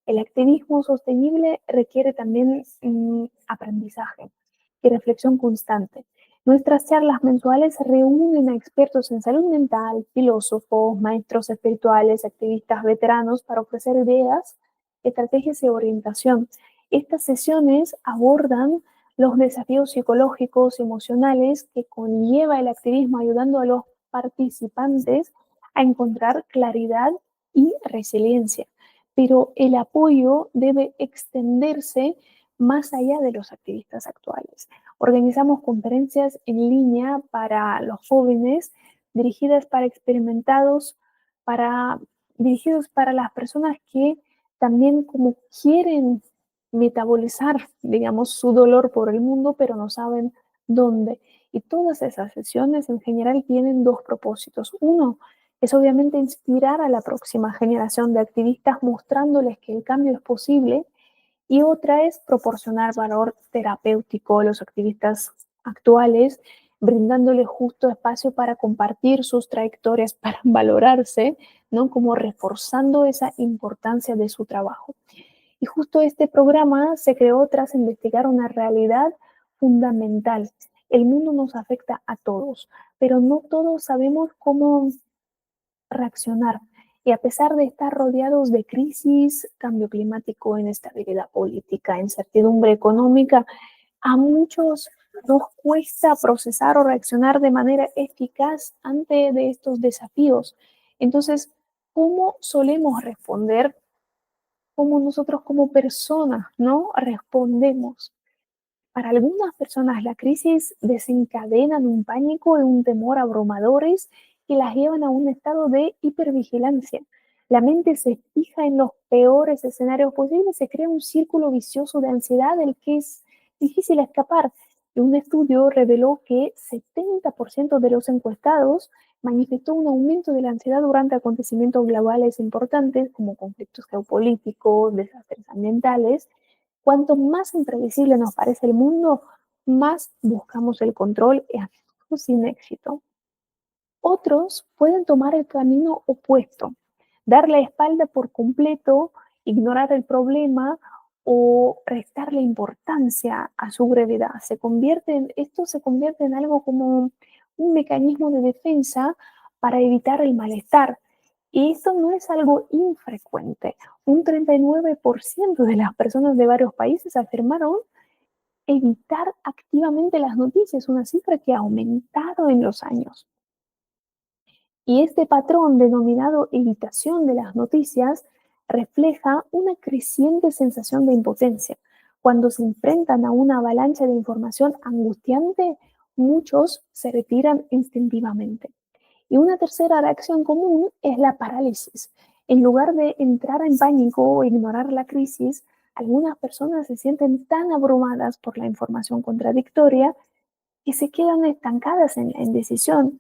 El activismo sostenible requiere también aprendizaje y reflexión constante. Nuestras charlas mensuales reúnen a expertos en salud mental, filósofos, maestros espirituales, activistas veteranos para ofrecer ideas, estrategias y orientación. Estas sesiones abordan los desafíos psicológicos y emocionales que conlleva el activismo, ayudando a los participantes a encontrar claridad y resiliencia. Pero el apoyo debe extenderse más allá de los activistas actuales. Organizamos conferencias en línea para los jóvenes, dirigidas para experimentados, para, dirigidos para las personas que también como quieren metabolizar, digamos, su dolor por el mundo, pero no saben dónde. Y todas esas sesiones en general tienen dos propósitos. Uno es obviamente inspirar a la próxima generación de activistas mostrándoles que el cambio es posible, y otra es proporcionar valor terapéutico a los activistas actuales, brindándoles justo espacio para compartir sus trayectorias, para valorarse, ¿no? Como reforzando esa importancia de su trabajo. Y justo este programa se creó tras investigar una realidad fundamental. El mundo nos afecta a todos, pero no todos sabemos cómo reaccionar. Y a pesar de estar rodeados de crisis, cambio climático, inestabilidad política, incertidumbre económica, a muchos nos cuesta procesar o reaccionar de manera eficaz ante de estos desafíos. Entonces, ¿cómo solemos responder? ¿Cómo nosotros como personas, no respondemos? Para algunas personas, la crisis desencadena un pánico y un temor abrumadores que las llevan a un estado de hipervigilancia. La mente se fija en los peores escenarios posibles, se crea un círculo vicioso de ansiedad del que es difícil escapar. Y un estudio reveló que 70% de los encuestados manifestó un aumento de la ansiedad durante acontecimientos globales importantes como conflictos geopolíticos, desastres ambientales. Cuanto más imprevisible nos parece el mundo, más buscamos el control y actuamos sin éxito. Otros pueden tomar el camino opuesto, dar la espalda por completo, ignorar el problema o restarle importancia a su gravedad. Esto se convierte en algo como un mecanismo de defensa para evitar el malestar. Y esto no es algo infrecuente. Un 39% de las personas de varios países afirmaron evitar activamente las noticias, una cifra que ha aumentado en los años. Y este patrón denominado evitación de las noticias refleja una creciente sensación de impotencia. Cuando se enfrentan a una avalancha de información angustiante, muchos se retiran instintivamente. Y una tercera reacción común es la parálisis. En lugar de entrar en pánico o ignorar la crisis, algunas personas se sienten tan abrumadas por la información contradictoria que se quedan estancadas en la indecisión.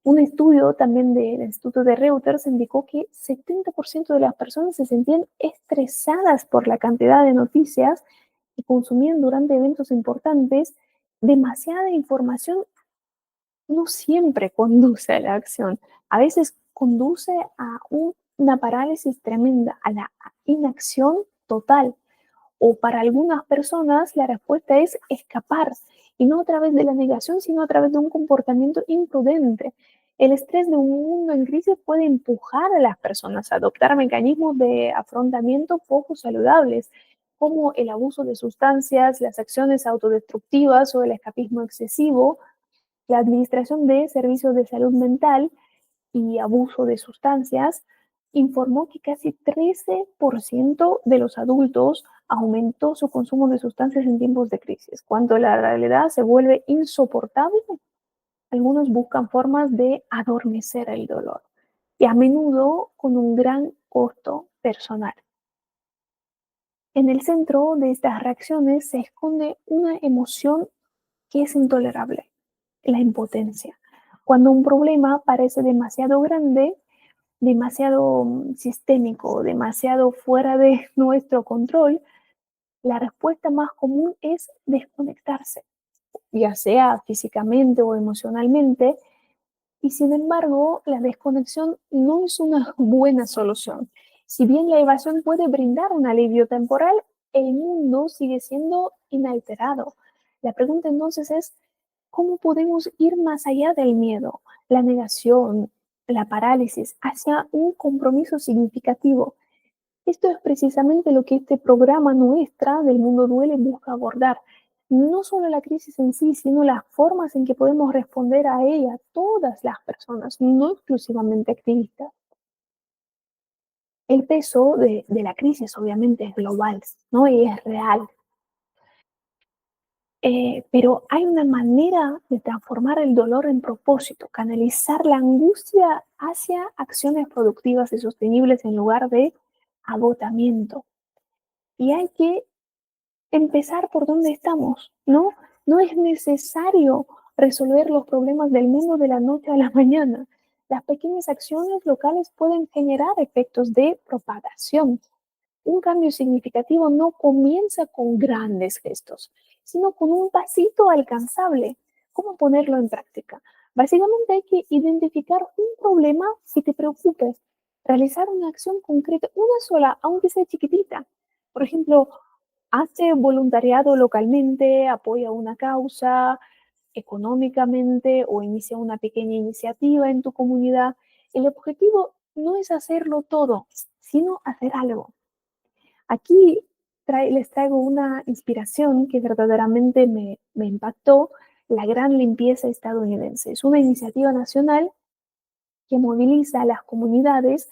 Un estudio también del Instituto de Reuters indicó que 70% de las personas se sentían estresadas por la cantidad de noticias que consumían durante eventos importantes. Demasiada información no siempre conduce a la acción. A veces conduce a una parálisis tremenda, a la inacción total. O para algunas personas la respuesta es escapar, y no a través de la negación, sino a través de un comportamiento imprudente. El estrés de un mundo en crisis puede empujar a las personas a adoptar mecanismos de afrontamiento poco saludables, como el abuso de sustancias, las acciones autodestructivas o el escapismo excesivo. La Administración de Servicios de Salud Mental y Abuso de Sustancias informó que casi 13% de los adultos aumentó su consumo de sustancias en tiempos de crisis. Cuando la realidad se vuelve insoportable, algunos buscan formas de adormecer el dolor y a menudo con un gran costo personal. En el centro de estas reacciones se esconde una emoción que es intolerable: la impotencia. Cuando un problema parece demasiado grande, demasiado sistémico, demasiado fuera de nuestro control, la respuesta más común es desconectarse, ya sea físicamente o emocionalmente. Y sin embargo, la desconexión no es una buena solución. Si bien la evasión puede brindar un alivio temporal, el mundo sigue siendo inalterado. La pregunta entonces es, ¿cómo podemos ir más allá del miedo, la negación, la parálisis, hacia un compromiso significativo? Esto es precisamente lo que este programa nuestra del Mundo Duele busca abordar. No solo la crisis en sí, sino las formas en que podemos responder a ella, todas las personas, no exclusivamente activistas. El peso de la crisis obviamente es global, ¿no? Y es real. Pero hay una manera de transformar el dolor en propósito, canalizar la angustia hacia acciones productivas y sostenibles en lugar de agotamiento. Y hay que empezar por donde estamos, ¿no? No es necesario resolver los problemas del mundo de la noche a la mañana. Las pequeñas acciones locales pueden generar efectos de propagación. Un cambio significativo no comienza con grandes gestos, sino con un pasito alcanzable. ¿Cómo ponerlo en práctica? Básicamente hay que identificar un problema que te preocupe, realizar una acción concreta, una sola, aunque sea chiquitita. Por ejemplo, hace voluntariado localmente, apoya una causa económicamente o inicia una pequeña iniciativa en tu comunidad. El objetivo no es hacerlo todo, sino hacer algo. Aquí les traigo una inspiración que verdaderamente me impactó: la Gran Limpieza Estadounidense. Es una iniciativa nacional que moviliza a las comunidades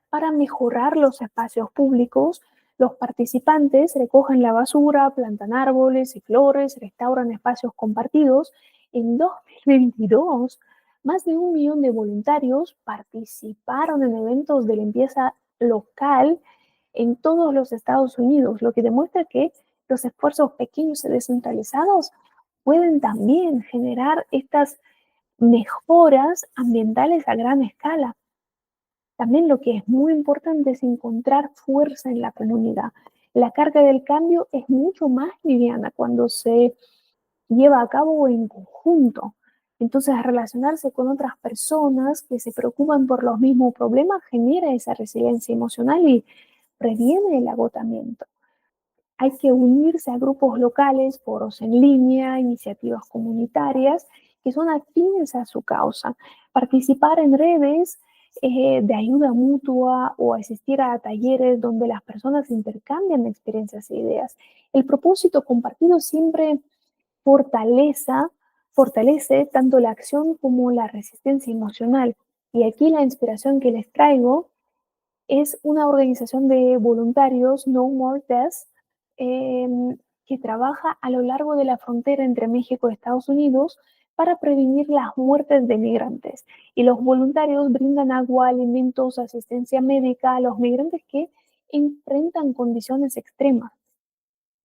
para mejorar los espacios públicos. Los participantes recogen la basura, plantan árboles y flores, restauran espacios compartidos. En 2022, más de 1 millón de voluntarios participaron en eventos de limpieza local en todos los Estados Unidos, lo que demuestra que los esfuerzos pequeños y descentralizados pueden también generar estas mejoras ambientales a gran escala. También lo que es muy importante es encontrar fuerza en la comunidad. La carga del cambio es mucho más liviana cuando se lleva a cabo en conjunto. Entonces, relacionarse con otras personas que se preocupan por los mismos problemas genera esa resiliencia emocional y previene el agotamiento. Hay que unirse a grupos locales, foros en línea, iniciativas comunitarias que son afines a su causa. Participar en redes de ayuda mutua o asistir a talleres donde las personas intercambian experiencias e ideas. El propósito compartido siempre fortaleza, fortalece tanto la acción como la resistencia emocional. Y aquí la inspiración que les traigo es una organización de voluntarios, No More Deaths, que trabaja a lo largo de la frontera entre México y Estados Unidos para prevenir las muertes de migrantes. Y los voluntarios brindan agua, alimentos, asistencia médica a los migrantes que enfrentan condiciones extremas.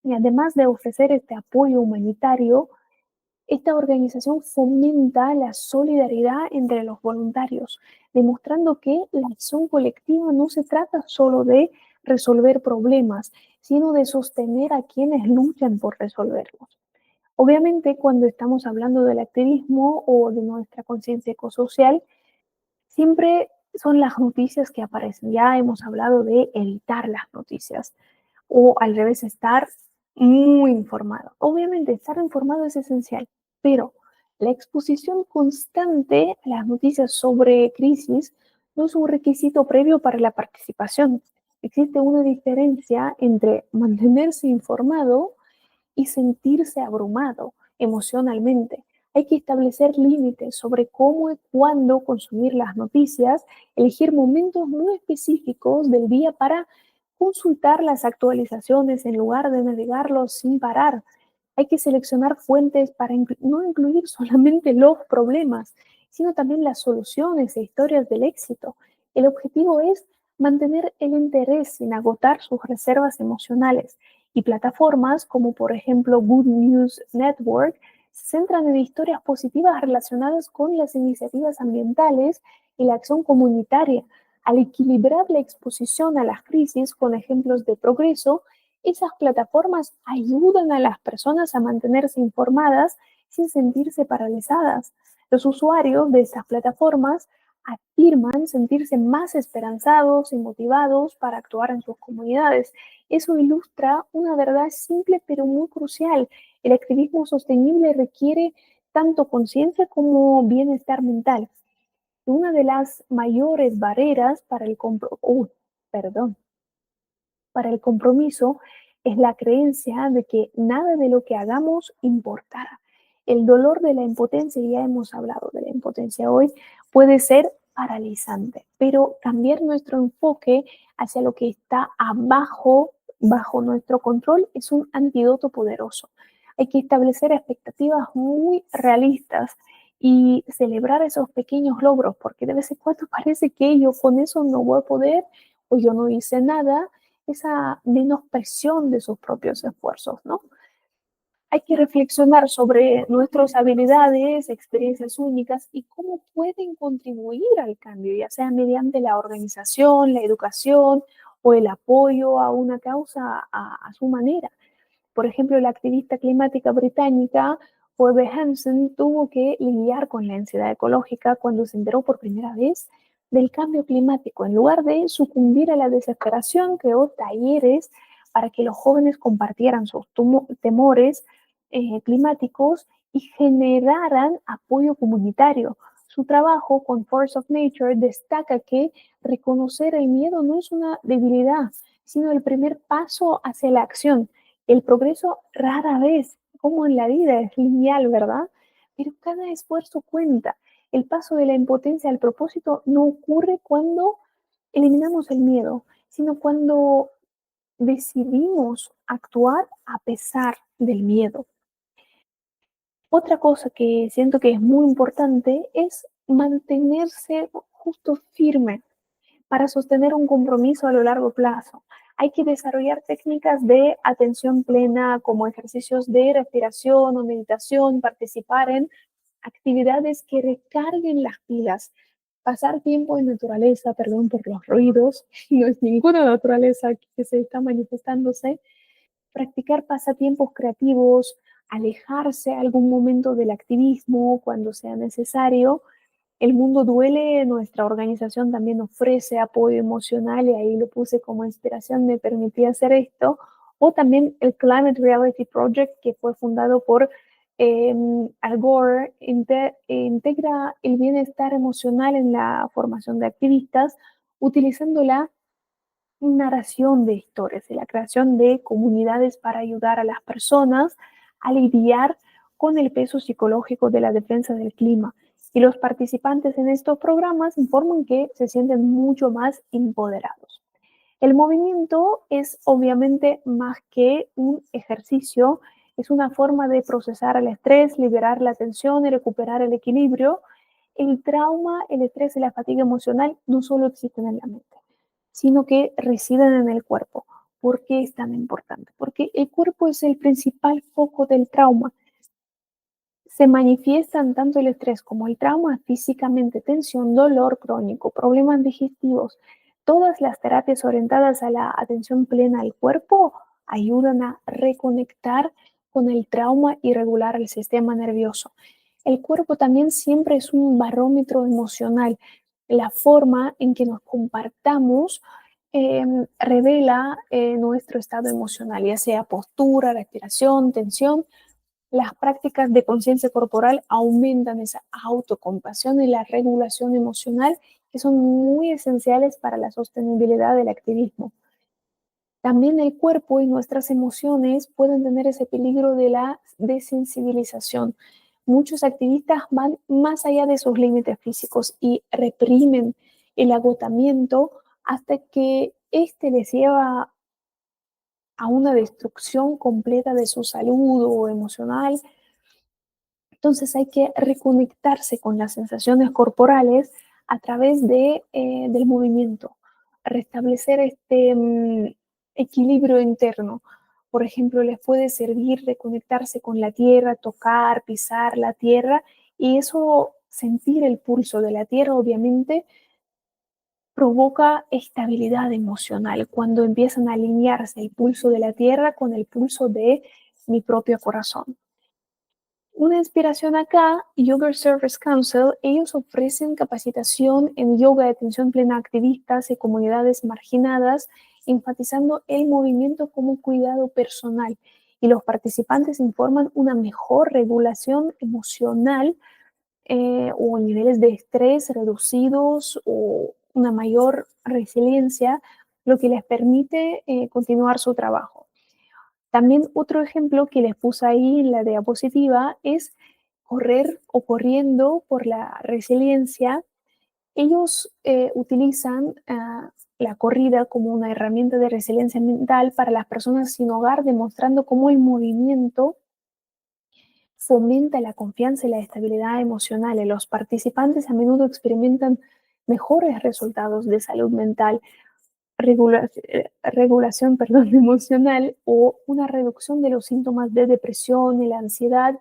Y además de ofrecer este apoyo humanitario, esta organización fomenta la solidaridad entre los voluntarios, demostrando que la acción colectiva no se trata solo de resolver problemas, sino de sostener a quienes luchan por resolverlos. Obviamente, cuando estamos hablando del activismo o de nuestra conciencia ecosocial, siempre son las noticias que aparecen. Ya hemos hablado de evitar las noticias o al revés, estar muy informado. Obviamente, estar informado es esencial, pero La exposición constante a las noticias sobre crisis no es un requisito previo para la participación. Existe una diferencia entre mantenerse informado y sentirse abrumado emocionalmente. Hay que establecer límites sobre cómo y cuándo consumir las noticias, elegir momentos muy específicos del día para consultar las actualizaciones en lugar de navegarlos sin parar. Hay que seleccionar fuentes para no incluir solamente los problemas, sino también las soluciones e historias del éxito. El objetivo es mantener el interés sin agotar sus reservas emocionales, y plataformas como por ejemplo Good News Network se centran en historias positivas relacionadas con las iniciativas ambientales y la acción comunitaria. Al equilibrar la exposición a las crisis con ejemplos de progreso, esas plataformas ayudan a las personas a mantenerse informadas sin sentirse paralizadas. Los usuarios de estas plataformas afirman sentirse más esperanzados y motivados para actuar en sus comunidades. Eso ilustra una verdad simple pero muy crucial. El activismo sostenible requiere tanto conciencia como bienestar mental. Una de las mayores barreras para el compromiso es la creencia de que nada de lo que hagamos importará. El dolor de la impotencia, ya hemos hablado de la impotencia hoy, puede ser paralizante, pero cambiar nuestro enfoque hacia lo que está bajo nuestro control, es un antídoto poderoso. Hay que establecer expectativas muy realistas y celebrar esos pequeños logros, porque de vez en cuando parece que yo con eso no voy a poder o yo no hice nada, esa menospresión de sus propios esfuerzos, ¿no? Hay que reflexionar sobre nuestras habilidades, experiencias únicas y cómo pueden contribuir al cambio, ya sea mediante la organización, la educación o el apoyo a una causa a su manera. Por ejemplo, la activista climática británica Phoebe Hansen tuvo que lidiar con la ansiedad ecológica cuando se enteró por primera vez del cambio climático. En lugar de sucumbir a la desesperación, creó talleres para que los jóvenes compartieran sus temores climáticos y generaran apoyo comunitario. Su trabajo con Force of Nature destaca que reconocer el miedo no es una debilidad, sino el primer paso hacia la acción. El progreso rara vez, como en la vida, es lineal, ¿verdad? Pero cada esfuerzo cuenta. El paso de la impotencia al propósito no ocurre cuando eliminamos el miedo, sino cuando decidimos actuar a pesar del miedo. Otra cosa que siento que es muy importante es mantenerse justo firme para sostener un compromiso a lo largo plazo. Hay que desarrollar técnicas de atención plena como ejercicios de respiración o meditación, participar en actividades que recarguen las pilas, pasar tiempo en naturaleza, perdón por los ruidos, no es ninguna naturaleza que se está manifestándose, practicar pasatiempos creativos, alejarse algún momento del activismo cuando sea necesario. El mundo duele, nuestra organización también ofrece apoyo emocional y ahí lo puse como inspiración, me permitía hacer esto. O también el Climate Reality Project, que fue fundado por Al Gore, integra el bienestar emocional en la formación de activistas, utilizando la narración de historias y la creación de comunidades para ayudar a las personas a lidiar con el peso psicológico de la defensa del clima. Y los participantes en estos programas informan que se sienten mucho más empoderados. El movimiento es obviamente más que un ejercicio, es una forma de procesar el estrés, liberar la tensión y recuperar el equilibrio. El trauma, el estrés y la fatiga emocional no solo existen en la mente, sino que residen en el cuerpo. ¿Por qué es tan importante? Porque el cuerpo es el principal foco del trauma. Se manifiestan tanto el estrés como el trauma físicamente, tensión, dolor crónico, problemas digestivos. Todas las terapias orientadas a la atención plena al cuerpo ayudan a reconectar con el trauma y regular el sistema nervioso. El cuerpo también siempre es un barómetro emocional. La forma en que nos comportamos revela nuestro estado emocional, ya sea postura, respiración, tensión. Las prácticas de conciencia corporal aumentan esa autocompasión y la regulación emocional, que son muy esenciales para la sostenibilidad del activismo. También el cuerpo y nuestras emociones pueden tener ese peligro de la desensibilización. Muchos activistas van más allá de sus límites físicos y reprimen el agotamiento hasta que este les lleva a una destrucción completa de su salud o emocional. Entonces hay que reconectarse con las sensaciones corporales a través del movimiento, restablecer equilibrio interno. Por ejemplo, les puede servir reconectarse con la tierra, tocar, pisar la tierra y eso, sentir el pulso de la tierra, obviamente, provoca estabilidad emocional cuando empiezan a alinearse el pulso de la tierra con el pulso de mi propio corazón. Una inspiración acá, Yoga Service Council, ellos ofrecen capacitación en yoga de atención plena a activistas y comunidades marginadas, enfatizando el movimiento como cuidado personal. Y los participantes informan una mejor regulación emocional o niveles de estrés reducidos o una mayor resiliencia, lo que les permite continuar su trabajo. También otro ejemplo que les puse ahí en la diapositiva es correr o corriendo por la resiliencia. Ellos utilizan la corrida como una herramienta de resiliencia mental para las personas sin hogar, demostrando cómo el movimiento fomenta la confianza y la estabilidad emocional. Los participantes a menudo experimentan mejores resultados de salud mental, regulación perdón, emocional o una reducción de los síntomas de depresión y la ansiedad,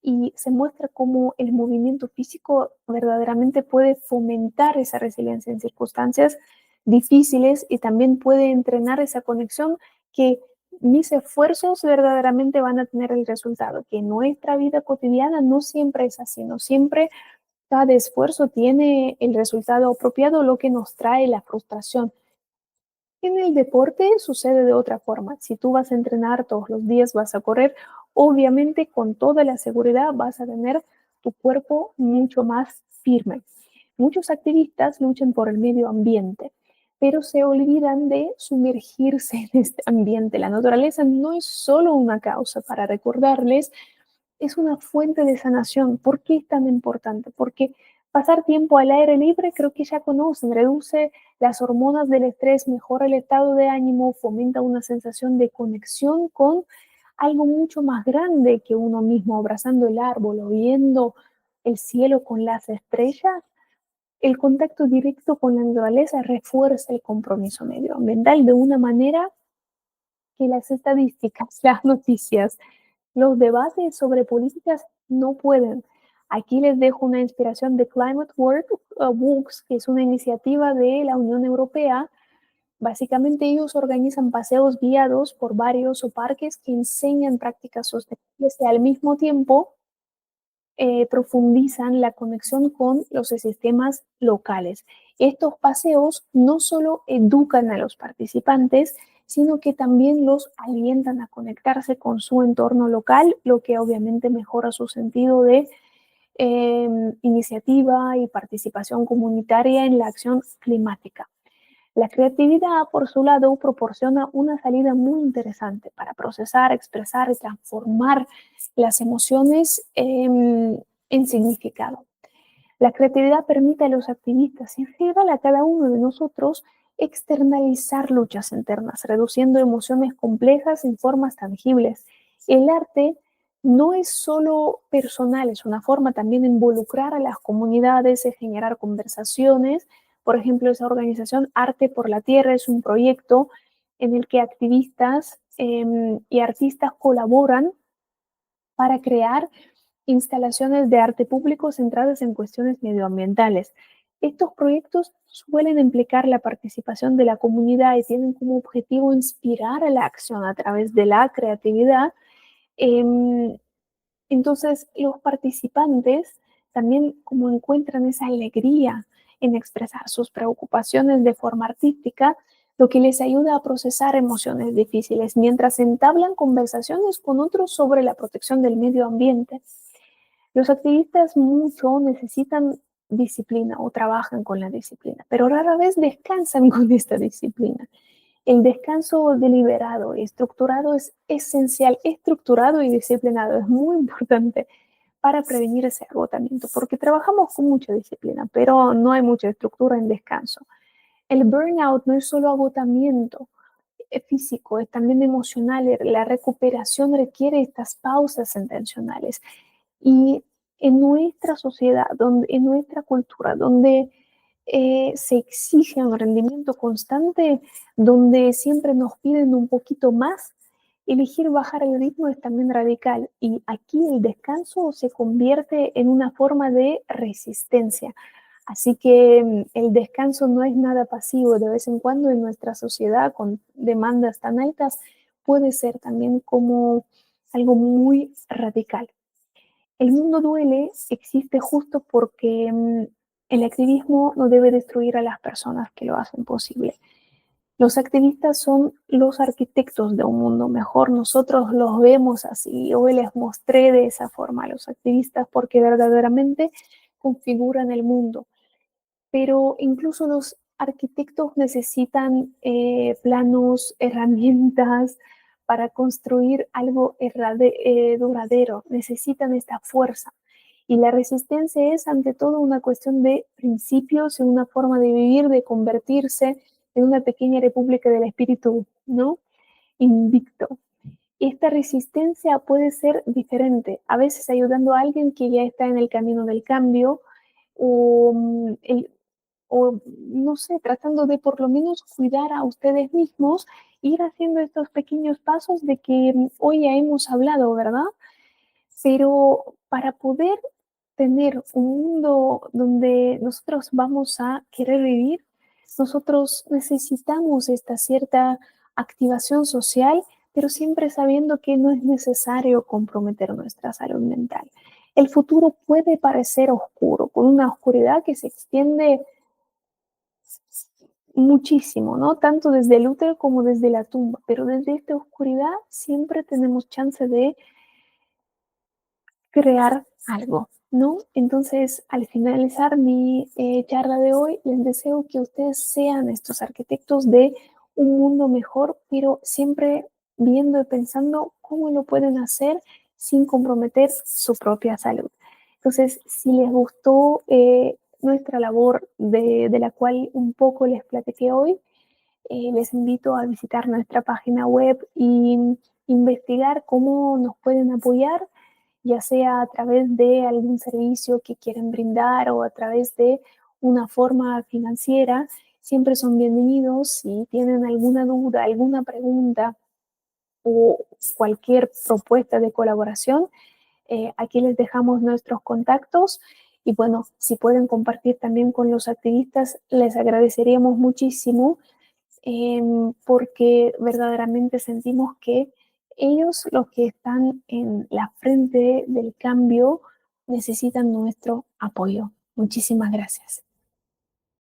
y se muestra cómo el movimiento físico verdaderamente puede fomentar esa resiliencia en circunstancias difíciles y también puede entrenar esa conexión que mis esfuerzos verdaderamente van a tener el resultado, que en nuestra vida cotidiana no siempre es así, no siempre cada esfuerzo tiene el resultado apropiado, lo que nos trae la frustración. En el deporte sucede de otra forma. Si tú vas a entrenar todos los días, vas a correr, obviamente con toda la seguridad vas a tener tu cuerpo mucho más firme. Muchos activistas luchan por el medio ambiente, pero se olvidan de sumergirse en este ambiente. La naturaleza no es solo una causa para recordarles, es una fuente de sanación. ¿Por qué es tan importante? Porque pasar tiempo al aire libre, creo que ya conocen, reduce las hormonas del estrés, mejora el estado de ánimo, fomenta una sensación de conexión con algo mucho más grande que uno mismo, abrazando el árbol o viendo el cielo con las estrellas. El contacto directo con la naturaleza refuerza el compromiso medioambiental de una manera que las estadísticas, las noticias, los debates sobre políticas no pueden. Aquí les dejo una inspiración de Climate Walks, que es una iniciativa de la Unión Europea. Básicamente ellos organizan paseos guiados por barrios o parques que enseñan prácticas sostenibles y al mismo tiempo profundizan la conexión con los sistemas locales. Estos paseos no solo educan a los participantes, sino que también los alientan a conectarse con su entorno local, lo que obviamente mejora su sentido de iniciativa y participación comunitaria en la acción climática. La creatividad, por su lado, proporciona una salida muy interesante para procesar, expresar y transformar las emociones en significado. La creatividad permite a los activistas y en general a cada uno de nosotros externalizar luchas internas, reduciendo emociones complejas en formas tangibles. El arte no es solo personal, es una forma también de involucrar a las comunidades, de generar conversaciones. Por ejemplo, esa organización Arte por la Tierra es un proyecto en el que activistas y artistas colaboran para crear instalaciones de arte público centradas en cuestiones medioambientales. Estos proyectos suelen implicar la participación de la comunidad y tienen como objetivo inspirar a la acción a través de la creatividad. Em, entonces, los participantes también como encuentran esa alegría en expresar sus preocupaciones de forma artística, lo que les ayuda a procesar emociones difíciles mientras entablan conversaciones con otros sobre la protección del medio ambiente. Los activistas mucho necesitan disciplina o trabajan con la disciplina, pero rara vez descansan con esta disciplina. El descanso deliberado y estructurado es esencial. Estructurado y disciplinado es muy importante para prevenir ese agotamiento, porque trabajamos con mucha disciplina, pero no hay mucha estructura en descanso. El burnout no es solo agotamiento físico, es también emocional. La recuperación requiere estas pausas intencionales. Y en nuestra sociedad, en nuestra cultura, donde se exige un rendimiento constante, donde siempre nos piden un poquito más, elegir bajar el ritmo es también radical. Y aquí el descanso se convierte en una forma de resistencia. Así que el descanso no es nada pasivo. De vez en cuando en nuestra sociedad con demandas tan altas puede ser también como algo muy radical. El mundo duele existe justo porque el activismo no debe destruir a las personas que lo hacen posible. Los activistas son los arquitectos de un mundo mejor. Nosotros los vemos así. Hoy les mostré de esa forma a los activistas porque verdaderamente configuran el mundo, pero incluso los arquitectos necesitan planos, herramientas para construir algo duradero, necesitan esta fuerza. Y la resistencia es ante todo una cuestión de principios, en una forma de vivir, de convertirse en una pequeña república del espíritu, ¿no? Invicto. Esta resistencia puede ser diferente, a veces ayudando a alguien que ya está en el camino del cambio, o, o no sé, tratando de por lo menos cuidar a ustedes mismos, ir haciendo estos pequeños pasos de que hoy ya hemos hablado, ¿verdad? Pero para poder tener un mundo donde nosotros vamos a querer vivir, nosotros necesitamos esta cierta activación social, pero siempre sabiendo que no es necesario comprometer nuestra salud mental. El futuro puede parecer oscuro, con una oscuridad que se extiende muchísimo, ¿no? Tanto desde el útero como desde la tumba, pero desde esta oscuridad siempre tenemos chance de crear algo, ¿no? Entonces, al finalizar mi charla de hoy, les deseo que ustedes sean estos arquitectos de un mundo mejor, pero siempre viendo y pensando cómo lo pueden hacer sin comprometer su propia salud. Entonces, si les gustó nuestra labor de la cual un poco les platiqué hoy, les invito a visitar nuestra página web y investigar cómo nos pueden apoyar, ya sea a través de algún servicio que quieren brindar o a través de una forma financiera. Siempre son bienvenidos. Si tienen alguna duda, alguna pregunta o cualquier propuesta de colaboración, aquí les dejamos nuestros contactos. Y bueno, si pueden compartir también con los activistas, les agradeceríamos muchísimo, porque verdaderamente sentimos que ellos, los que están en la frente del cambio, necesitan nuestro apoyo. Muchísimas gracias.